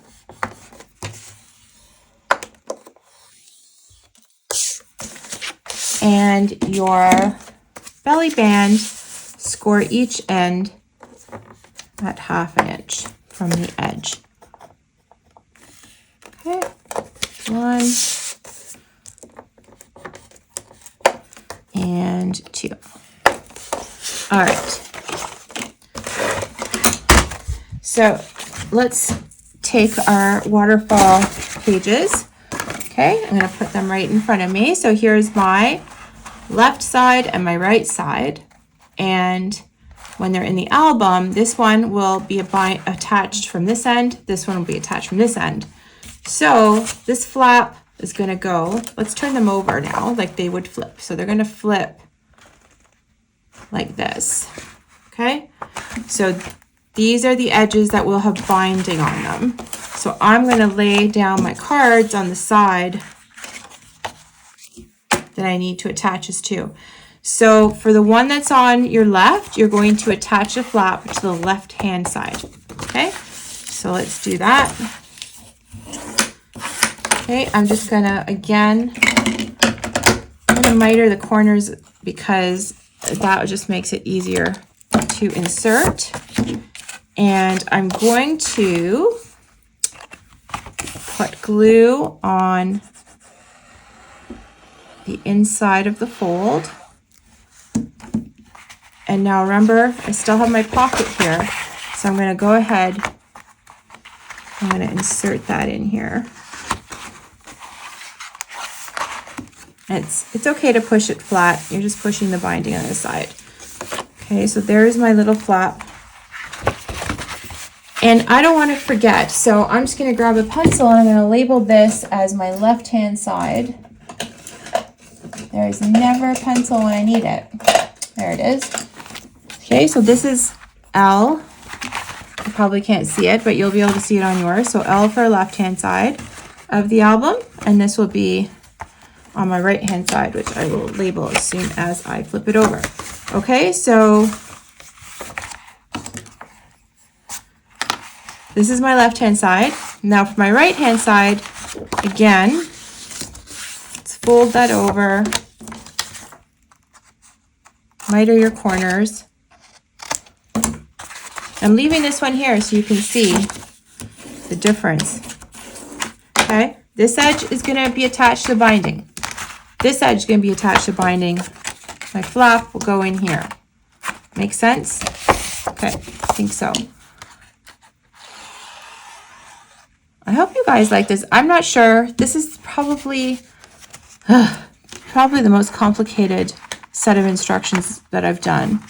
And your belly band, score each end at 1/2 inch from the edge. Okay, 1 and 2. All right. So let's take our waterfall pages. Okay, I'm going to put them right in front of me. So here's my left side and my right side. And when they're in the album, this one will be attached from this end. This one will be attached from this end. So this flap is going to go, let's turn them over now like they would flip. So they're going to flip like this. Okay, so these are the edges that will have binding on them. So I'm going to lay down my cards on the side that I need to attach this to. So for the one that's on your left, you're going to attach the flap to the left hand side. Okay, so let's do that. Okay, I'm just gonna, again, I'm gonna miter the corners because that just makes it easier to insert. And I'm going to put glue on the inside of the fold. And now remember, I still have my pocket here, so I'm going to go ahead, I'm going to insert that in here. It's okay to push it flat, you're just pushing the binding on the side. Okay, so there's my little flap. And I don't want to forget, so I'm just going to grab a pencil and I'm going to label this as my left-hand side. There's never a pencil when I need it. There it is. Okay, so this is L. You probably can't see it, but you'll be able to see it on yours. So L for left-hand side of the album, and this will be on my right-hand side, which I will label as soon as I flip it over. Okay, so this is my left-hand side. Now for my right-hand side, again, let's fold that over, miter your corners. I'm leaving this one here so you can see the difference. Okay, this edge is going to be attached to binding. This edge is going to be attached to binding. My flap will go in here. Make sense? Okay, I think so. I hope you guys like this. I'm not sure. This is probably the most complicated set of instructions that I've done.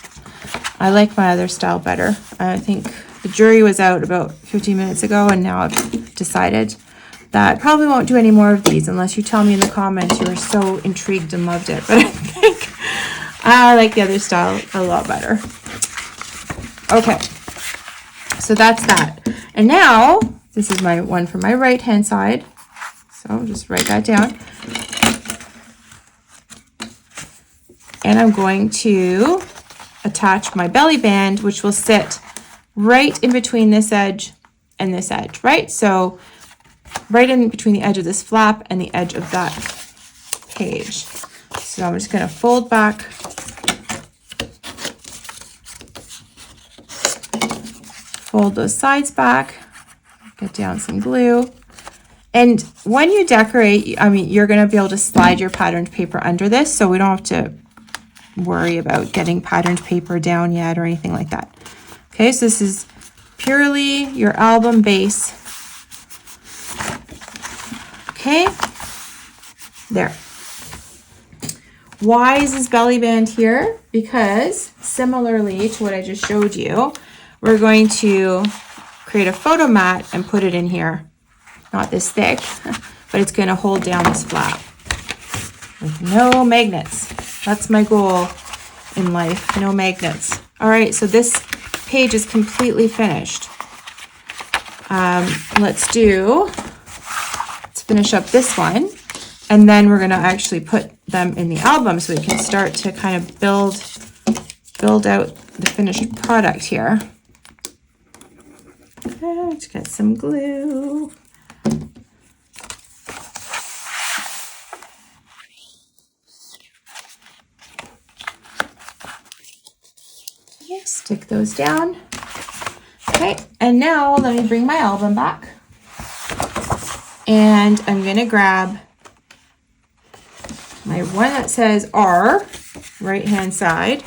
I like my other style better. I think the jury was out about 15 minutes ago, and now I've decided that I probably won't do any more of these unless you tell me in the comments you were so intrigued and loved it. But I think I like the other style a lot better. Okay, so that's that. And now, this is my one for my right-hand side. So just write that down. And I'm going to attach my belly band, which will sit right in between this edge and this edge, right? So right in between the edge of this flap and the edge of that page. So I'm just going to fold back, fold those sides back, get down some glue. And when you decorate, I mean, you're going to be able to slide your patterned paper under this, so we don't have to worry about getting patterned paper down yet or anything like that. Okay, so this is purely your album base. Okay, there. Why is this belly band here? Because similarly to what I just showed you, we're going to create a photo mat and put it in here. Not this thick, but it's going to hold down this flap with no magnets. That's my goal in life, no magnets. All right, so this page is completely finished. Let's finish up this one, and then we're gonna actually put them in the album so we can start to kind of build out the finished product here. Let's get some glue. Stick those down. Okay, and now let me bring my album back. And I'm gonna grab my one that says R, right hand side,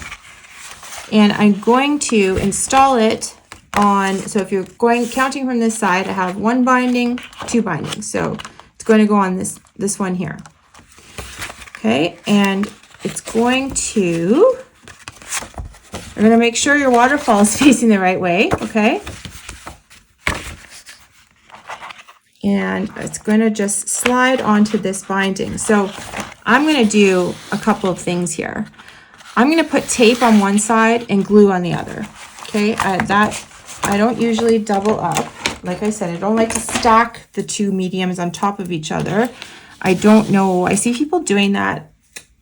and I'm going to install it on, so if you're counting from this side, I have 1 binding, 2 bindings. So it's going to go on this one here. Okay, and it's going to, we're going to make sure your waterfall is facing the right way, okay? And it's going to just slide onto this binding. So I'm going to do a couple of things here. I'm going to put tape on one side and glue on the other. Okay, I don't usually double up. Like I said, I don't like to stack the 2 mediums on top of each other. I don't know. I see people doing that.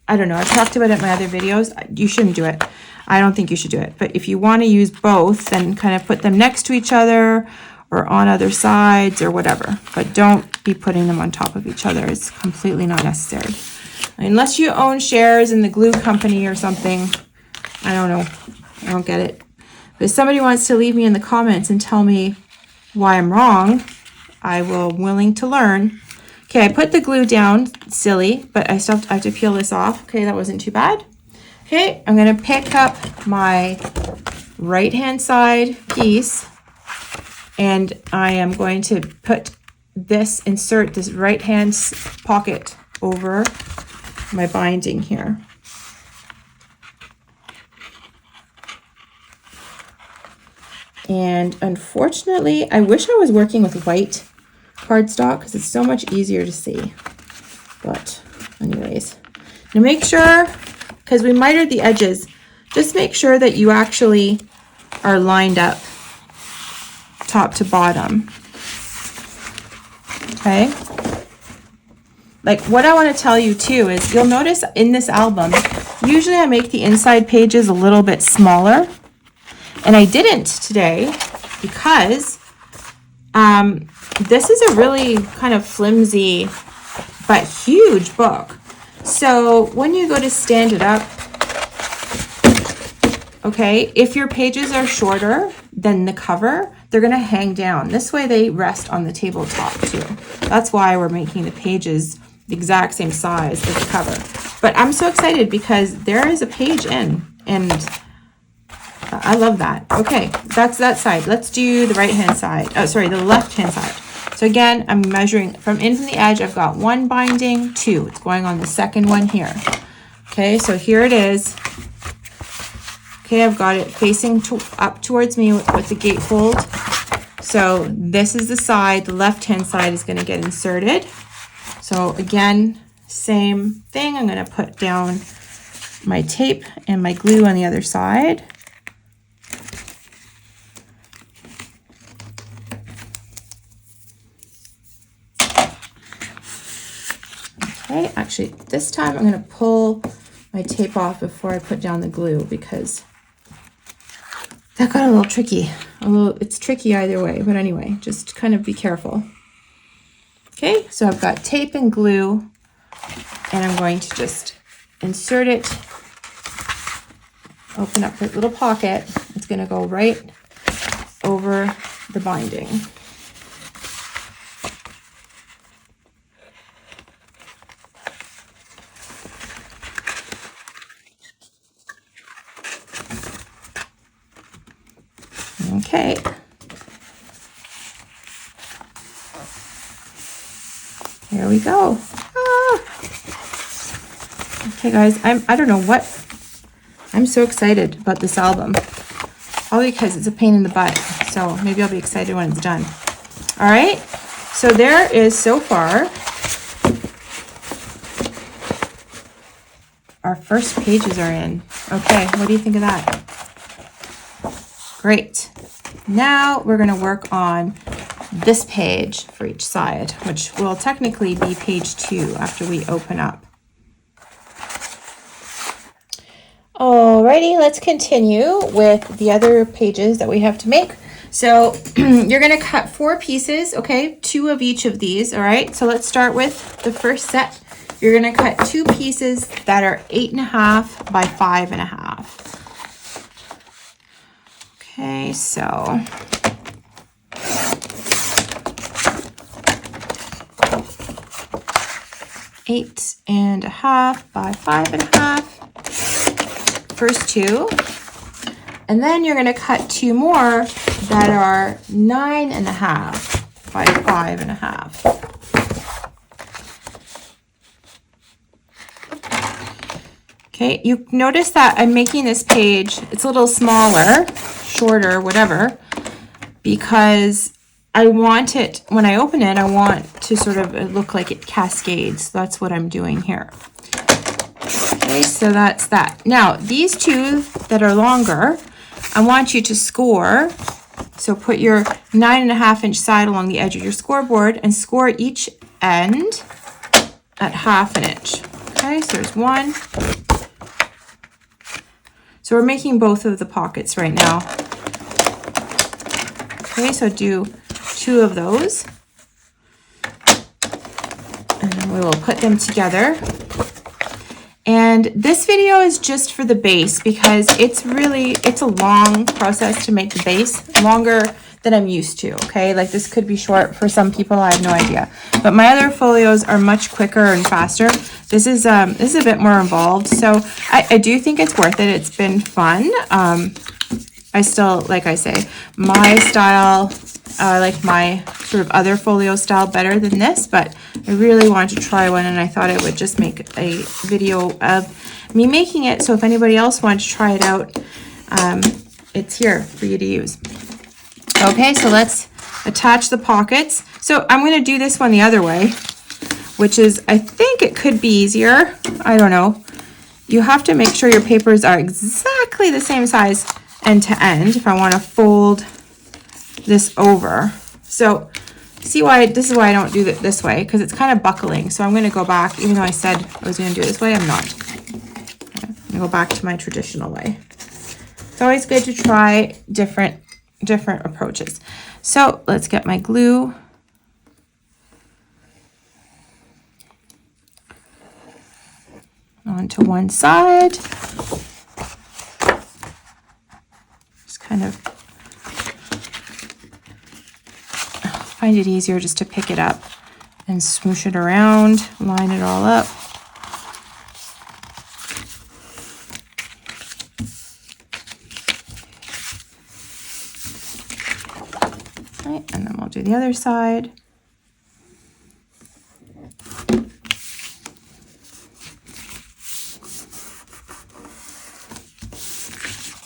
I don't know. I've talked about it in my other videos. You shouldn't do it. I don't think you should do it. But if you want to use both, then kind of put them next to each other or on other sides or whatever. But don't be putting them on top of each other. It's completely not necessary. Unless you own shares in the glue company or something. I don't know. I don't get it. But if somebody wants to leave me in the comments and tell me why I'm wrong, I will willing to learn. Okay, I put the glue down, silly, but I have to peel this off. Okay, that wasn't too bad. Okay, I'm gonna pick up my right-hand side piece and I am going to insert this right-hand pocket over my binding here. And unfortunately, I wish I was working with white cardstock because it's so much easier to see. But anyways, now make sure, because we mitered the edges, just make sure that you actually are lined up top to bottom. Okay. Like what I want to tell you too is you'll notice in this album, usually I make the inside pages a little bit smaller. And I didn't today because this is a really kind of flimsy but huge book. So when you go to stand it up, okay, if your pages are shorter than the cover, they're going to hang down. This way they rest on the tabletop too. That's why we're making the pages the exact same size as the cover. But I'm so excited because there is a page in, and I love that. Okay, that's that side. Let's do the right-hand side. Oh, sorry, the left-hand side. So again, I'm measuring from the edge. I've got 1 binding, 2. It's going on the second one here. Okay, so here it is. Okay, I've got it facing up towards me with the gatefold. So this is the side. The left-hand side is going to get inserted. So again, same thing. I'm going to put down my tape and my glue on the other side. Okay, actually this time I'm going to pull my tape off before I put down the glue because that got a little tricky. Although it's tricky either way, but anyway, just kind of be careful. Okay, so I've got tape and glue and I'm going to just insert it, open up the little pocket. It's going to go right over the binding. Okay. There we go. Ah. Okay, guys, I don't know what. I'm so excited about this album. Probably because it's a pain in the butt. So maybe I'll be excited when it's done. All right. So there is so far our first pages are in. Okay, what do you think of that? Great. Now we're going to work on this page for each side, which will technically be page 2 after we open up. Alrighty, let's continue with the other pages that we have to make. So you're going to cut 4 pieces, okay? 2 of each of these, all right? So let's start with the first set. You're going to cut 2 pieces that are 8.5 by 5.5. Okay, so 8.5 by 5.5. First 2. And then you're going to cut 2 more that are 9.5 by 5.5. Okay, you notice that I'm making this page, it's a little smaller, shorter, whatever, because I want it, when I open it, I want to sort of look like it cascades. That's what I'm doing here. Okay, so that's that. Now, these 2 that are longer, I want you to score. So put your 9.5-inch side along the edge of your scoreboard and score each end at 1/2 inch. Okay, so there's 1. So we're making both of the pockets right now. Okay, so do 2 of those. And then we will put them together. And this video is just for the base because it's a long process to make the base, longer than I'm used to, okay? Like this could be short for some people, I have no idea. But my other folios are much quicker and faster. This is a bit more involved, so I do think it's worth it. It's been fun. I still, like I say, my style, I like my sort of other folio style better than this, but I really wanted to try one and I thought I would just make a video of me making it. So if anybody else wants to try it out, it's here for you to use. Okay, so let's attach the pockets. So I'm going to do this one the other way, which is, I think it could be easier. I don't know. You have to make sure your papers are exactly the same size end to end if I want to fold this over. So see why, this is why I don't do it this way, because it's kind of buckling. So I'm going to go back, even though I said I was going to do it this way, I'm not. Okay, I'm going to go back to my traditional way. It's always good to try different approaches. So let's get my glue. Onto one side. Just kind of find it easier just to pick it up and smoosh it around, line it all up. Right, and then we'll do the other side.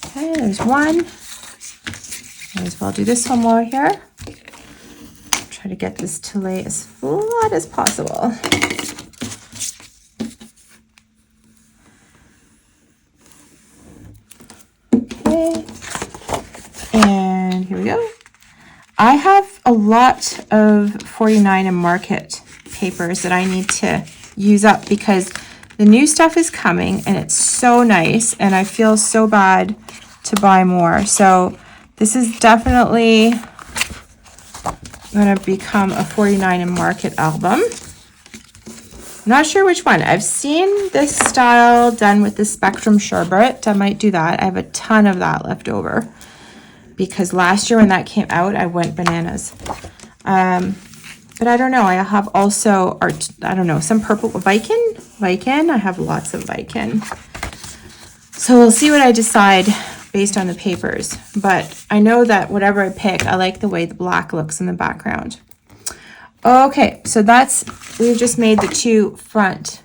Okay, there's one. Might as well do this one while we're here. Try to get this to lay as flat as possible. Okay, and here we go. I have a lot of 49 and Market papers that I need to use up because the new stuff is coming and it's so nice and I feel so bad to buy more. So this is definitely going to become a 49 and Market album. I'm not sure which one. I've seen this style done with the Spectrum Sherbet. I might do that. I have a ton of that left over because last year when that came out, I went bananas. But I don't know. I have also, I don't know, some purple Viking. I have lots of Viking. So we'll see what I decide based on the papers. But I know that whatever I pick, I like the way the black looks in the background. Okay, so we've just made the 2 front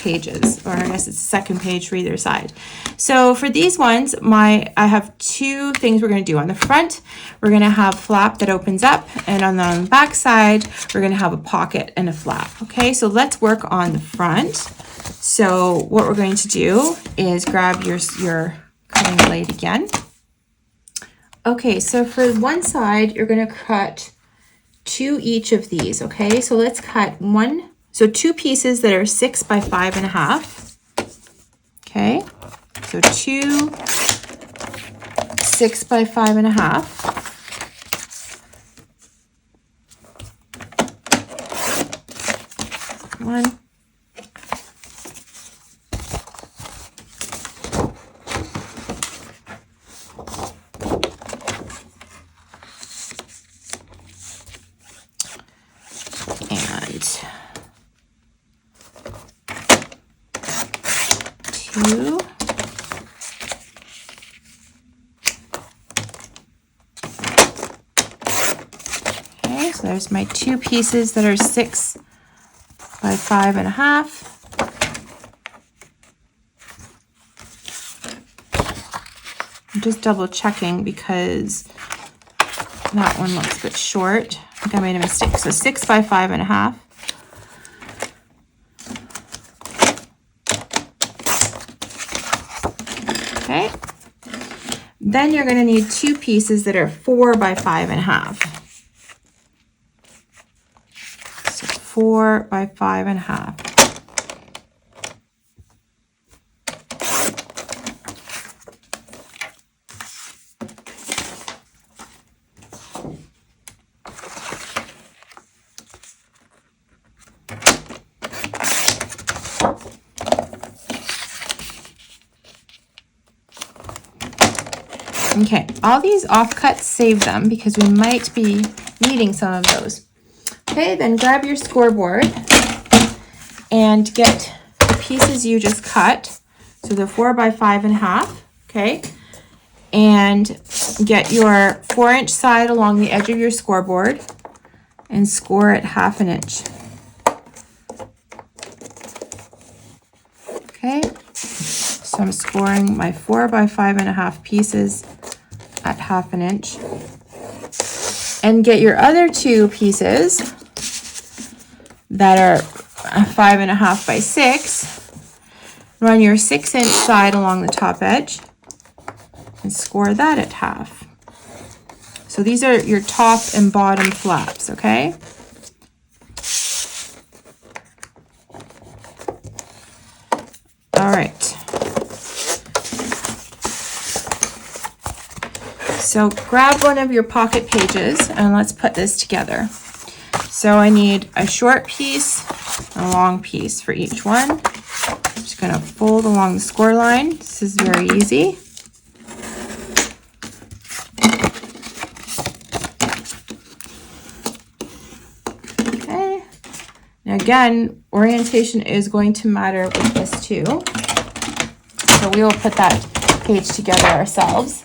pages, or I guess it's the second page for either side. So for these ones, I have 2 things we're going to do. On the front, we're going to have a flap that opens up, and on the back side, we're going to have a pocket and a flap. Okay, so let's work on the front. So what we're going to do is grab your cutting blade again. Okay, so for one side, you're going to cut 2 each of these. Okay, so let's cut 2 pieces that are 6 by 5.5. Okay, so 2 6 by 5.5. One. And 2. there's my 2 pieces that are 6 by 5.5. I'm just double checking because that one looks a bit short. I think I made a mistake. So 6 by 5.5. Okay. Then you're going to need 2 pieces that are 4 by 5.5. So 4 by 5.5. Okay, all these offcuts, save them because we might be needing some of those. Okay, then grab your scoreboard and get the pieces you just cut. So the 4 by 5.5, okay? And get your 4-inch side along the edge of your scoreboard and score it 1/2 inch. Okay, so I'm scoring my 4 by 5.5 pieces at 1/2 inch. And get your other 2 pieces that are 5.5 by 6. Run your 6-inch side along the top edge and score that at 1/2. So these are your top and bottom flaps, okay? All right. So grab one of your pocket pages and let's put this together. So I need a short piece and a long piece for each one. I'm just going to fold along the score line. This is very easy. Okay. Now again, orientation is going to matter with this too. So we will put that page together ourselves.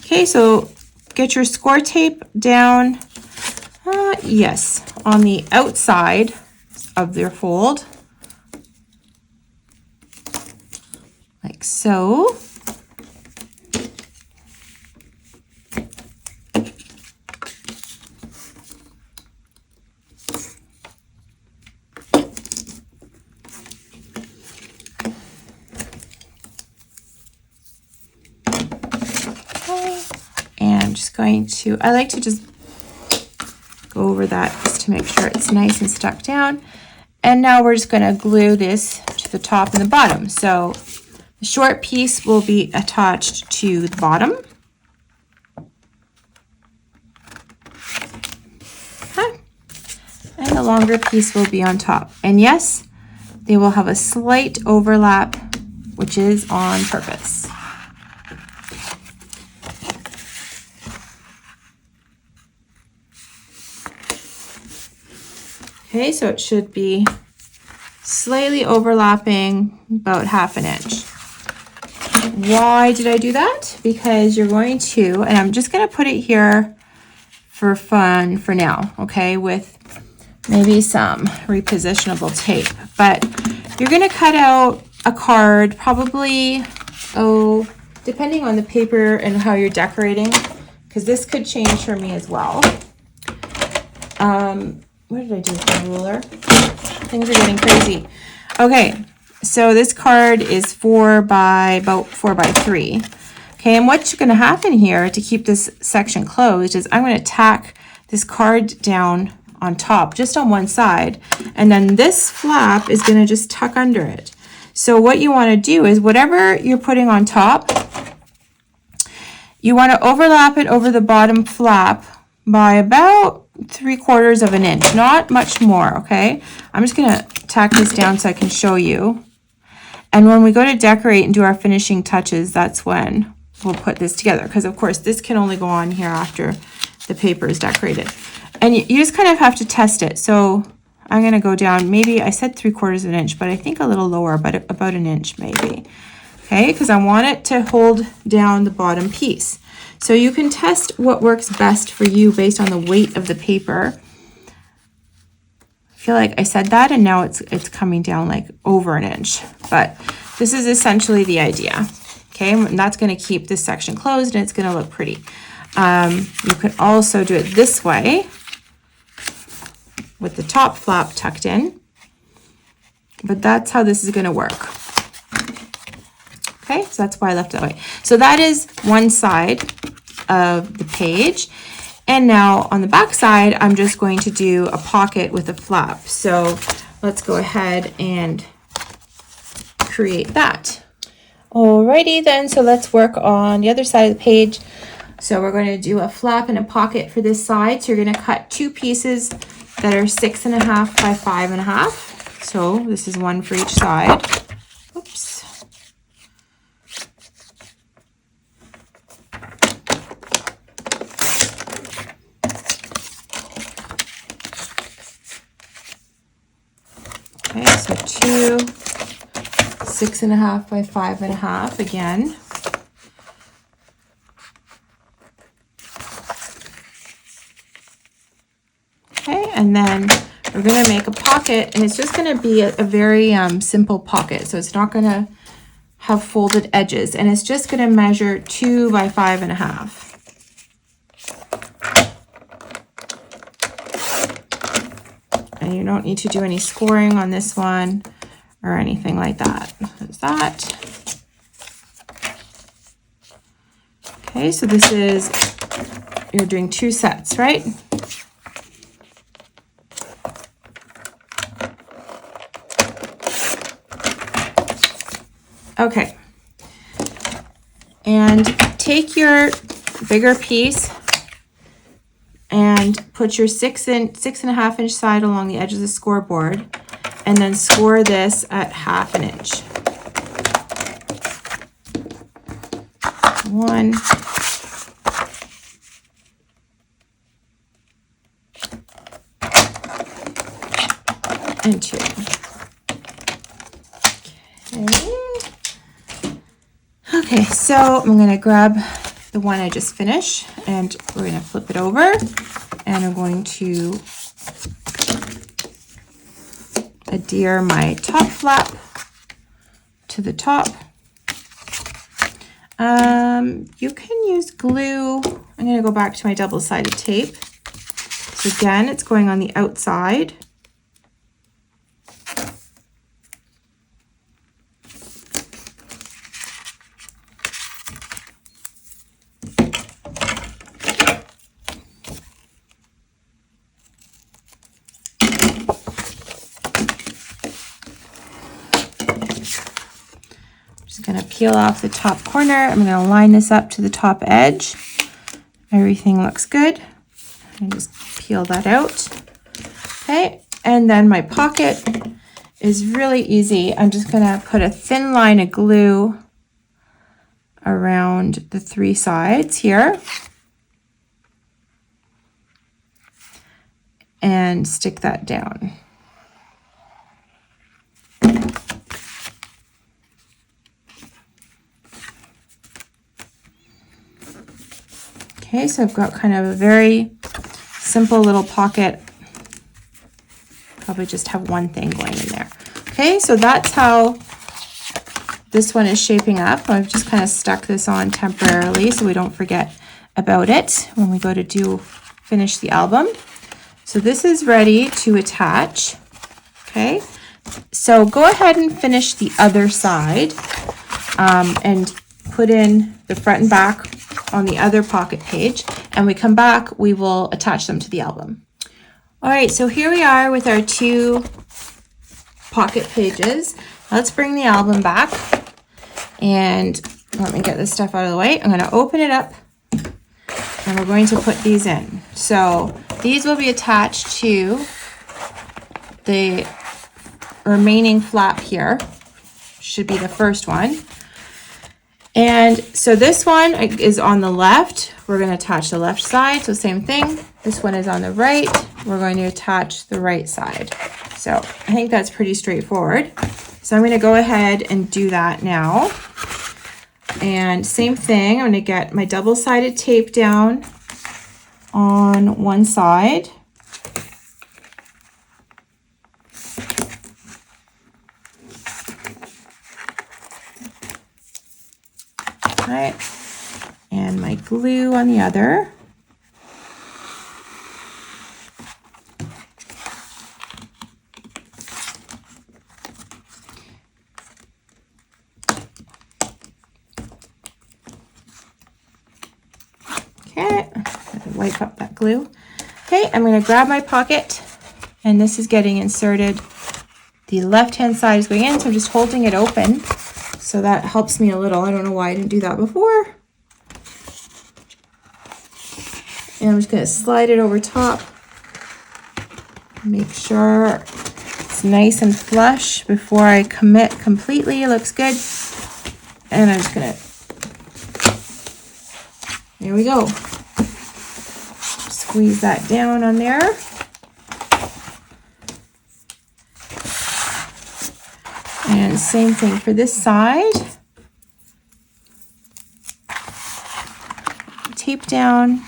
Okay, so get your score tape down, yes, on the outside of your fold, like so. I like to just go over that just to make sure it's nice and stuck down. And now we're just going to glue this to the top and the bottom. So the short piece will be attached to the bottom. Okay. And the longer piece will be on top. And yes, they will have a slight overlap, which is on purpose. Okay, so it should be slightly overlapping, about 1/2 inch. Why did I do that? Because you're going to, and I'm just going to put it here for fun for now, okay, with maybe some repositionable tape. But you're going to cut out a card, probably, depending on the paper and how you're decorating, because this could change for me as well. What did I do with my ruler? Things are getting crazy. Okay, so this card is about 4 by 3. Okay, and what's going to happen here to keep this section closed is I'm going to tack this card down on top, just on one side, and then this flap is going to just tuck under it. So what you want to do is whatever you're putting on top, you want to overlap it over the bottom flap by about 3/4 of an inch, not much more, okay? I'm just gonna tack this down so I can show you. And when we go to decorate and do our finishing touches, that's when we'll put this together, because of course this can only go on here after the paper is decorated. And you just kind of have to test it. So I'm gonna go down, maybe I said 3/4 of an inch, but I think a little lower, but about an inch maybe. Okay, because I want it to hold down the bottom piece. So you can test what works best for you based on the weight of the paper. I feel like I said that and now it's coming down like over an inch, but this is essentially the idea. Okay, and that's going to keep this section closed and it's going to look pretty. You could also do it this way with the top flap tucked in, but that's how this is going to work. Okay, so that's why I left it that way. So that is one side of the page. And now on the back side, I'm just going to do a pocket with a flap. So let's go ahead and create that. Alrighty then, so let's work on the other side of the page. So we're going to do a flap and a pocket for this side. So you're going to cut two pieces that are 6.5 by 5.5. So this is one for each side. Oops. Okay, so two 6.5 by 5.5 again. Okay, and then we're going to make a pocket, and it's just going to be a very simple pocket. So it's not going to have folded edges, and it's just going to measure 2 by 5.5. And you don't need to do any scoring on this one or anything like that. There's that. Okay, so this is, you're doing 2 sets, right? Okay. And take your bigger piece and put your 6.5 inch side along the edge of the scoreboard, and then score this at 1/2 inch. 1. And 2. Okay, so I'm going to grab the one I just finished and we're going to flip it over, and I'm going to adhere my top flap to the top. You can use glue. I'm going to go back to my double-sided tape. So again, it's going on the outside. Going to peel off the top corner. I'm going to line this up to the top edge. Everything looks good. And just peel that out. Okay, and then my pocket is really easy. I'm just going to put a thin line of glue around the 3 sides here and stick that down. Okay, so I've got kind of a very simple little pocket. Probably just have one thing going in there. Okay, so that's how this one is shaping up. I've just kind of stuck this on temporarily so we don't forget about it when we go to finish the album. So this is ready to attach. Okay, so go ahead and finish the other side and put in the front and back on the other pocket page, and we come back, we will attach them to the album. All right, so here we are with our 2 pocket pages. Let's bring the album back, and let me get this stuff out of the way. I'm going to open it up, and we're going to put these in. So these will be attached to the remaining flap here. Should be the first one. And so this one is on the left. We're going to attach the left side. So same thing. This one is on the right. We're going to attach the right side. So I think that's pretty straightforward. So I'm going to go ahead and do that now. And same thing, I'm going to get my double-sided tape down on one side. Right, and my glue on the other. Okay, wipe up that glue. Okay, I'm going to grab my pocket, and this is getting inserted. The left-hand side is going in, so I'm just holding it open. So that helps me a little. I don't know why I didn't do that before. And I'm just going to slide it over top. Make sure it's nice and flush before I commit completely. It looks good. And I'm just going to, there we go. Squeeze that down on there. And same thing for this side. Tape down.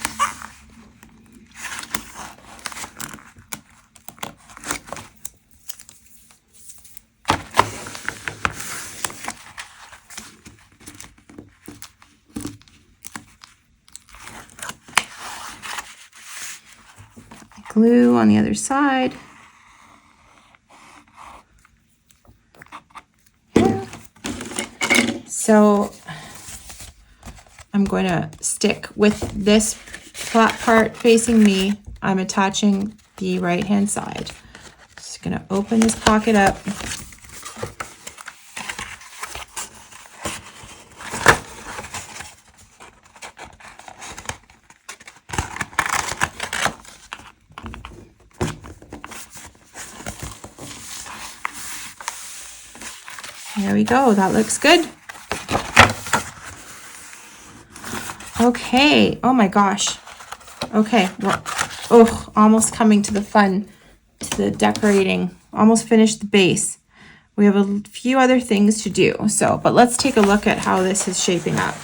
Glue on the other side. So I'm going to stick with this flat part facing me. I'm attaching the right hand side. Just going to open this pocket up. There we go. That looks good. Okay. Oh my gosh. Okay. We're almost coming to the fun, to the decorating. Almost finished the base. We have a few other things to do. But let's take a look at how this is shaping up.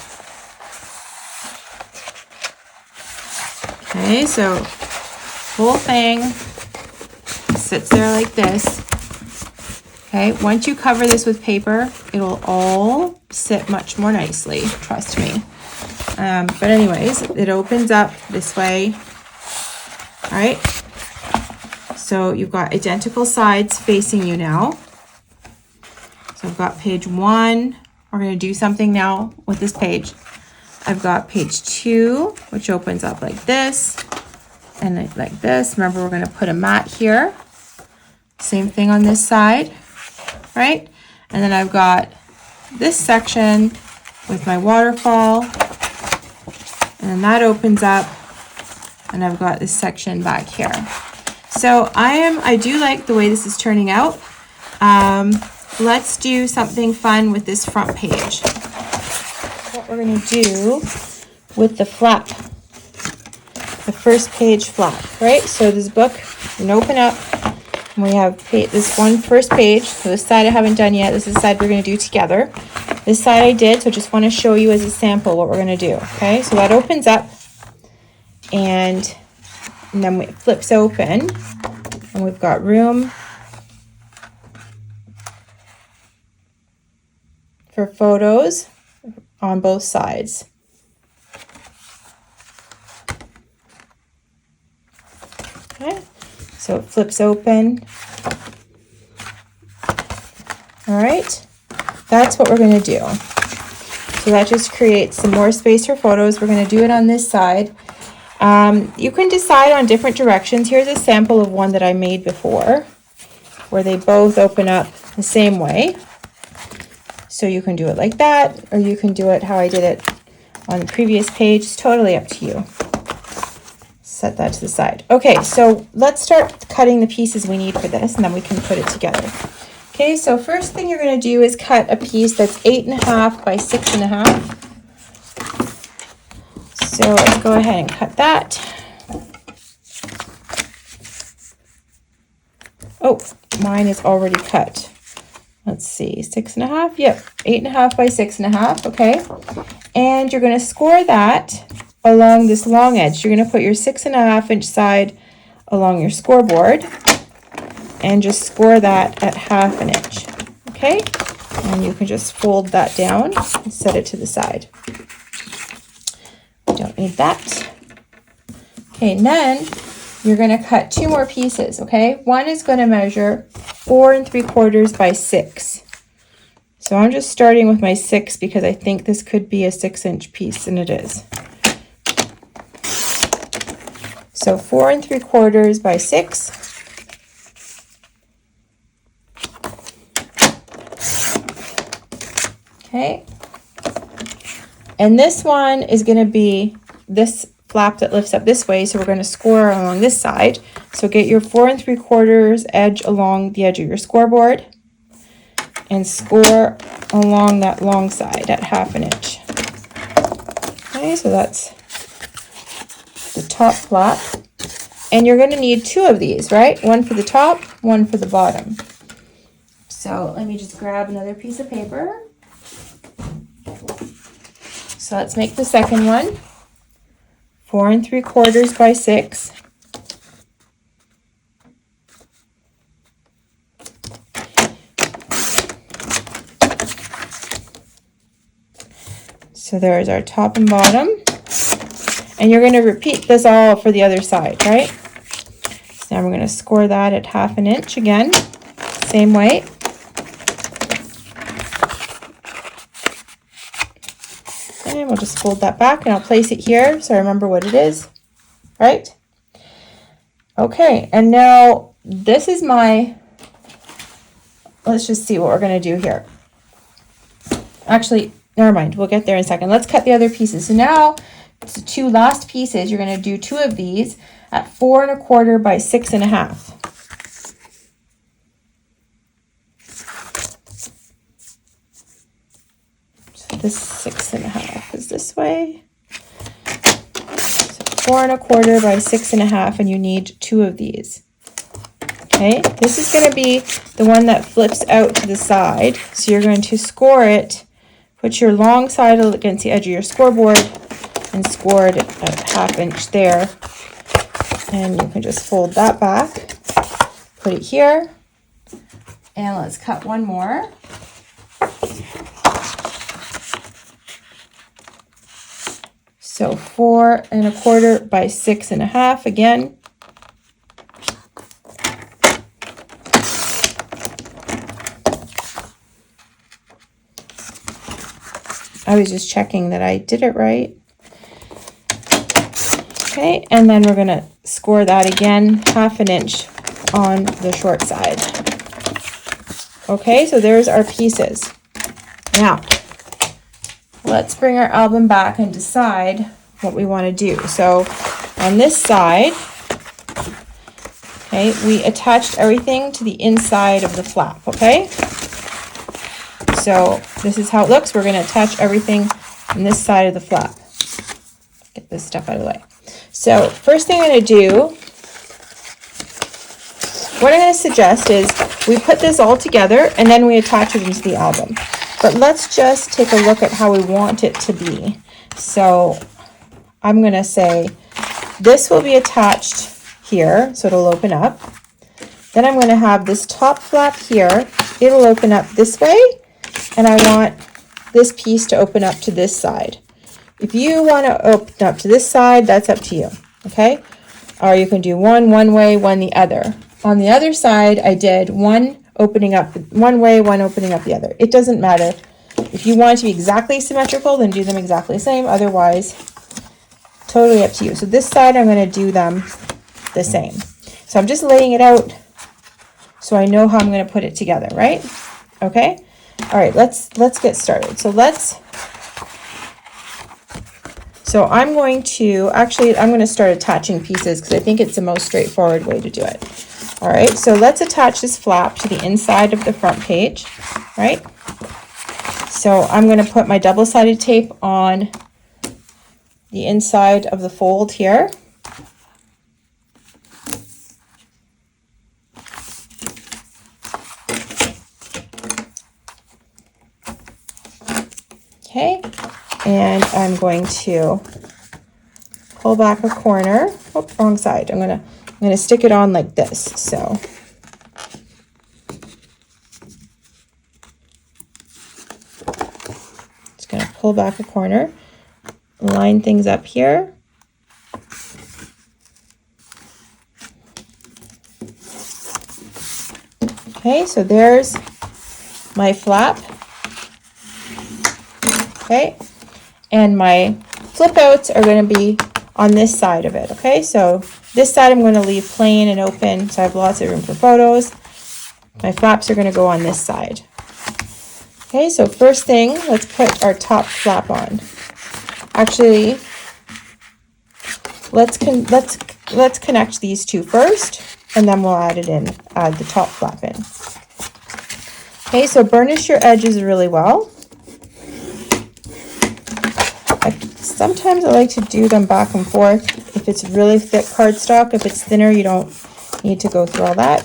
Okay. So whole thing sits there like this. Okay, once you cover this with paper, it'll all sit much more nicely, trust me. But anyways, it opens up this way. All right, so you've got identical sides facing you now. So I've got page 1. We're going to do something now with this page. I've got page 2, which opens up like this and like this. Remember, we're going to put a mat here. Same thing on this side. Right? And then I've got this section with my waterfall, and then that opens up, and I've got this section back here. So I do like the way this is turning out. Let's do something fun with this front page. What we're going to do with the flap, the first page flap, right? So this book, you can open up. We have this one first page. So this side I haven't done yet. This is the side we're going to do together. This side I did, so just want to show you as a sample what we're going to do. Okay, so that opens up, and then it flips open, and we've got room for photos on both sides. Okay. So it flips open. All right, that's what we're going to do. So that just creates some more space for photos. We're going to do it on this side. You can decide on different directions. Here's a sample of one that I made before, where they both open up the same way. So you can do it like that, or you can do it how I did it on the previous page. It's totally up to you. Set that to the side. Okay, so let's start cutting the pieces we need for this, and then we can put it together. Okay, so first thing you're going to do is cut a piece that's 8.5 by 6.5. So let's go ahead and cut that. Oh, mine is already cut. let's see, 6.5, yep, 8.5 by 6.5, okay? And you're gonna score that along this long edge. You're gonna put your 6.5-inch side along your scoreboard and just score that at 1/2 inch, okay? And you can just fold that down and set it to the side. Don't need that. Okay, and then you're gonna cut 2 more pieces, okay? One is gonna measure 4 3/4 by 6. So I'm just starting with my 6 because I think this could be a 6-inch piece, and it is. So 4 3/4 by 6. Okay. And this one is going to be this flap that lifts up this way, so we're going to score along this side. So get your 4 3/4 edge along the edge of your scoreboard and score along that long side at 1/2 inch. Okay, so that's the top flap. And you're going to need 2 of these, right? One for the top, one for the bottom. So let me just grab another piece of paper. So let's make the second one. 4 3/4 by 6. So there's our top and bottom. And you're going to repeat this all for the other side, right? So now we're going to score that at 1/2 inch again, same way. And we'll just fold that back and I'll place it here so I remember what it is, right? Okay, and now this is my, let's just see what we're going to do here. Actually, never mind, we'll get there in a second. Let's cut the other pieces. So now, the 2 last pieces, you're going to do 2 of these at 4 1/4 by 6.5. So this 6.5 is this way. So 4 1/4 by 6.5, and you need 2 of these. Okay, this is going to be the one that flips out to the side. So you're going to score it, put your long side against the edge of your scoreboard, and score it at 1/2 inch there. And you can just fold that back, put it here, and let's cut one more. So 4 1/4 by 6.5 again. I was just checking that I did it right. Okay, and then we're going to score that again, 1/2 inch on the short side. Okay, so there's our pieces. Now, let's bring our album back and decide what we want to do. So on this side, okay, we attached everything to the inside of the flap, okay? So this is how it looks. We're going to attach everything on this side of the flap. Get this stuff out of the way. So first thing I'm going to do, what I'm going to suggest is we put this all together and then we attach it into the album. But let's just take a look at how we want it to be. So I'm going to say this will be attached here, so it'll open up. Then I'm going to have this top flap here. It'll open up this way. And I want this piece to open up to this side. If you want to open up to this side, that's up to you, okay? Or you can do one way, one the other. On the other side, I did one opening up one way, one opening up the other. It doesn't matter. If you want it to be exactly symmetrical, then do them exactly the same. Otherwise, totally up to you. So this side, I'm going to do them the same. So I'm just laying it out so I know how I'm going to put it together, right? Okay? All right, let's get started. So I'm going to start attaching pieces because I think it's the most straightforward way to do it. All right, so let's attach this flap to the inside of the front page, right? So I'm going to put my double-sided tape on the inside of the fold here. Okay, and I'm going to pull back a corner. Oh, wrong side. I'm gonna stick it on like this. So just gonna pull back a corner, line things up here. Okay, so there's my flap. Okay, and my flip outs are going to be on this side of it. Okay, so this side I'm going to leave plain and open, so I have lots of room for photos. My flaps are going to go on this side. Okay, so first thing, let's put our top flap on. Actually, let's connect these two first, and then we'll add the top flap in. Okay, so burnish your edges really well. Sometimes I like to do them back and forth if it's really thick cardstock. If it's thinner, you don't need to go through all that.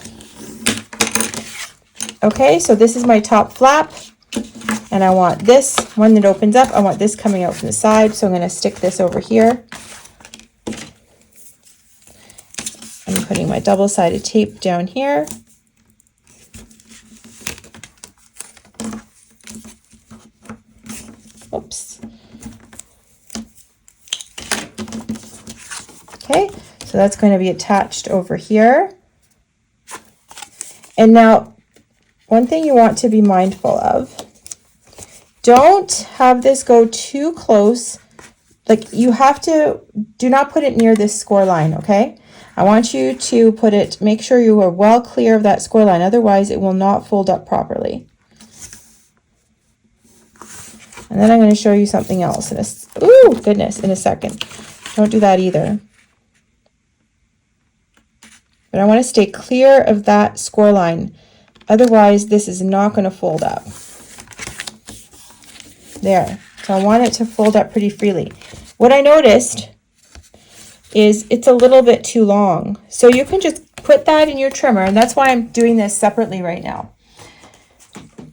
Okay, so this is my top flap, and I want this one that opens up. I want this coming out from the side, so I'm going to stick this over here. I'm putting my double-sided tape down here. Oops. Okay, so that's going to be attached over here. And now, one thing you want to be mindful of, don't have this go too close. Like, you have to, do not put it near this score line, okay? I want you to put it, make sure you are well clear of that score line, otherwise it will not fold up properly. And then I'm going to show you something else in a second. Don't do that either. But I want to stay clear of that score line. Otherwise, this is not going to fold up. There. So I want it to fold up pretty freely. What I noticed is it's a little bit too long. So you can just put that in your trimmer, and that's why I'm doing this separately right now.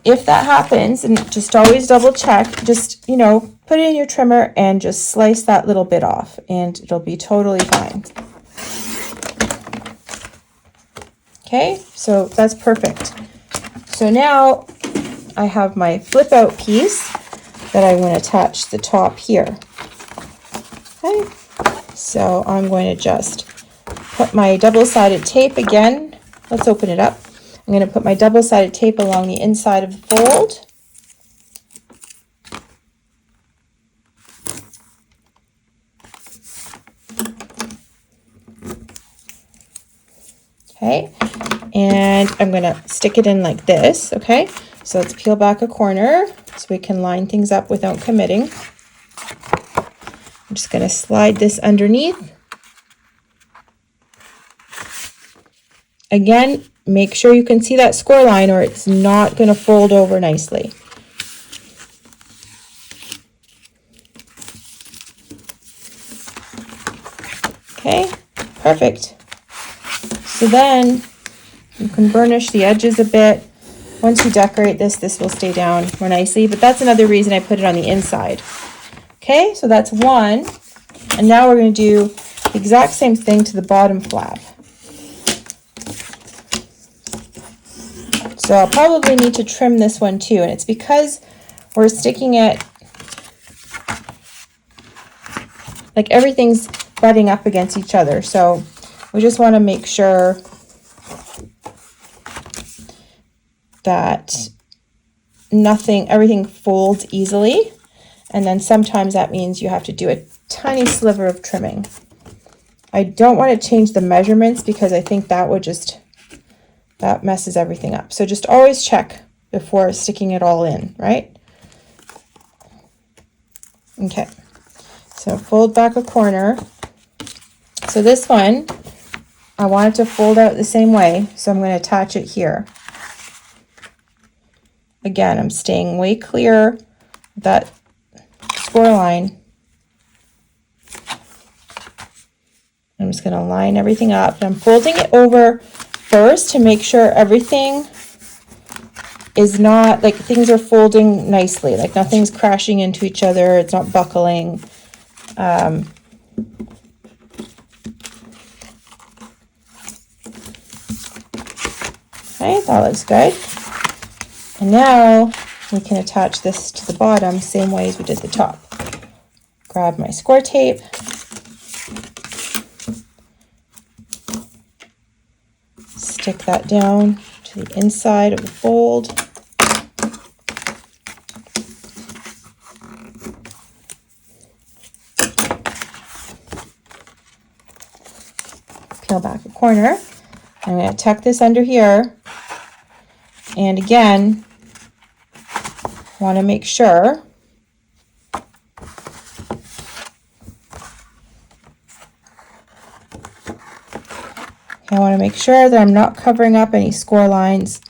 If that happens, and just always double check, just, put it in your trimmer and just slice that little bit off, and it'll be totally fine. Okay, so that's perfect. So now I have my flip out piece that I'm going to attach the top here. Okay, so I'm going to just put my double-sided tape again. Let's open it up. I'm going to put my double-sided tape along the inside of the fold. Okay, and I'm going to stick it in like this, okay? So let's peel back a corner so we can line things up without committing. I'm just going to slide this underneath. Again, make sure you can see that score line or it's not going to fold over nicely. Okay, perfect. So then you can burnish the edges a bit. Once you decorate this, this will stay down more nicely, but that's another reason I put it on the inside. Okay, so that's one. And now we're going to do the exact same thing to the bottom flap. So I'll probably need to trim this one too, and it's because we're sticking it, like everything's butting up against each other. So we just want to make sure that everything folds easily. And then sometimes that means you have to do a tiny sliver of trimming. I don't want to change the measurements because I think that would that messes everything up. So just always check before sticking it all in, right? Okay, so fold back a corner. So this one, I want it to fold out the same way, so I'm going to attach it here. Again, I'm staying way clear of that score line. I'm just going to line everything up. I'm folding it over first to make sure everything is not, like, things are folding nicely, like nothing's crashing into each other, it's not buckling. Okay, that looks good. And now we can attach this to the bottom same way as we did the top. Grab my score tape. Stick that down to the inside of the fold. Peel back a corner. I'm going to tuck this under here. And again, want to make sure that I'm not covering up any score lines.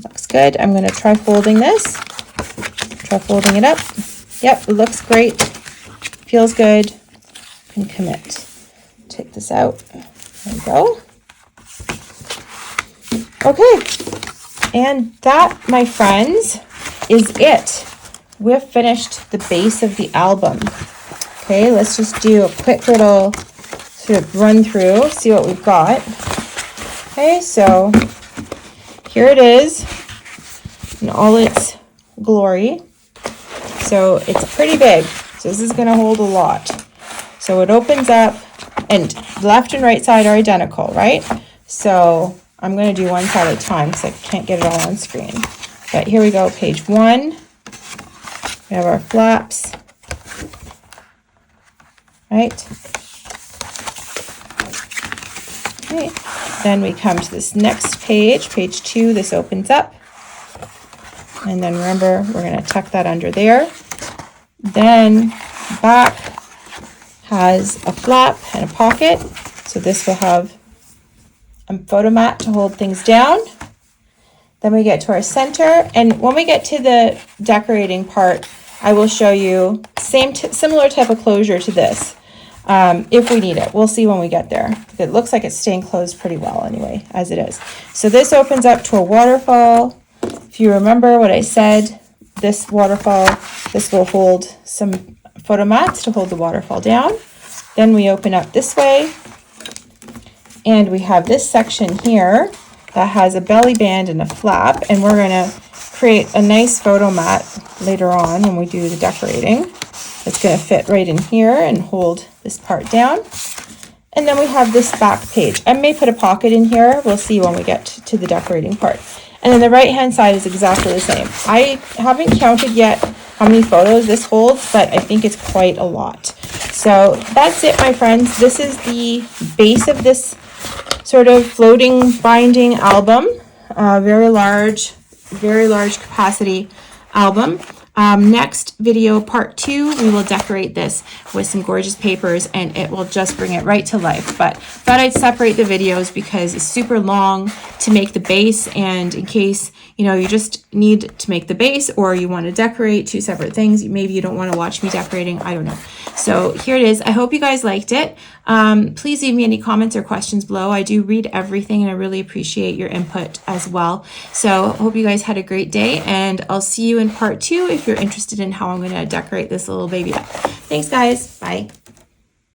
Looks good. I'm going to try folding this. Try folding it up. Yep, it looks great. Feels good. Can commit. Take this out. There we go. Okay. And that, my friends, is it. We've finished the base of the album. Okay, let's just do a quick little sort of run through, see what we've got. Okay, so here it is in all its glory. So it's pretty big. So this is going to hold a lot. So it opens up, and left and right side are identical, right? So I'm going to do one side at a time because I can't get it all on screen. But here we go, page 1. We have our flaps. Right? Okay. Then we come to this next page, page 2. This opens up. And then remember, we're going to tuck that under there. Then back has a flap and a pocket. So this will have a photo mat to hold things down. Then we get to our center. And when we get to the decorating part, I will show you similar type of closure to this. If we need it. We'll see when we get there. It looks like it's staying closed pretty well anyway, as it is. So this opens up to a waterfall. If you remember what I said, this waterfall, this will hold some photo mats to hold the waterfall down. Then we open up this way, and we have this section here that has a belly band and a flap, and we're going to create a nice photo mat later on when we do the decorating. It's going to fit right in here and hold this part down. And then we have this back page. I may put a pocket in here. We'll see when we get to the decorating part. And then the right hand side is exactly the same. I haven't counted yet how many photos this holds, but I think it's quite a lot. So that's it, my friends. This is the base of this sort of floating binding album. Very large capacity album. Next video, part 2, we will decorate this with some gorgeous papers, and it will just bring it right to life. But thought I'd separate the videos because it's super long to make the base, and in case you just need to make the base or you want to decorate 2 separate things, maybe you don't want to watch me decorating, I don't know. So here it is. I hope you guys liked it. Please leave me any comments or questions below. I do read everything, and I really appreciate your input as well. So hope you guys had a great day, and I'll see you in part 2 if you're interested in how I'm going to decorate this little baby up. Thanks, guys. Bye.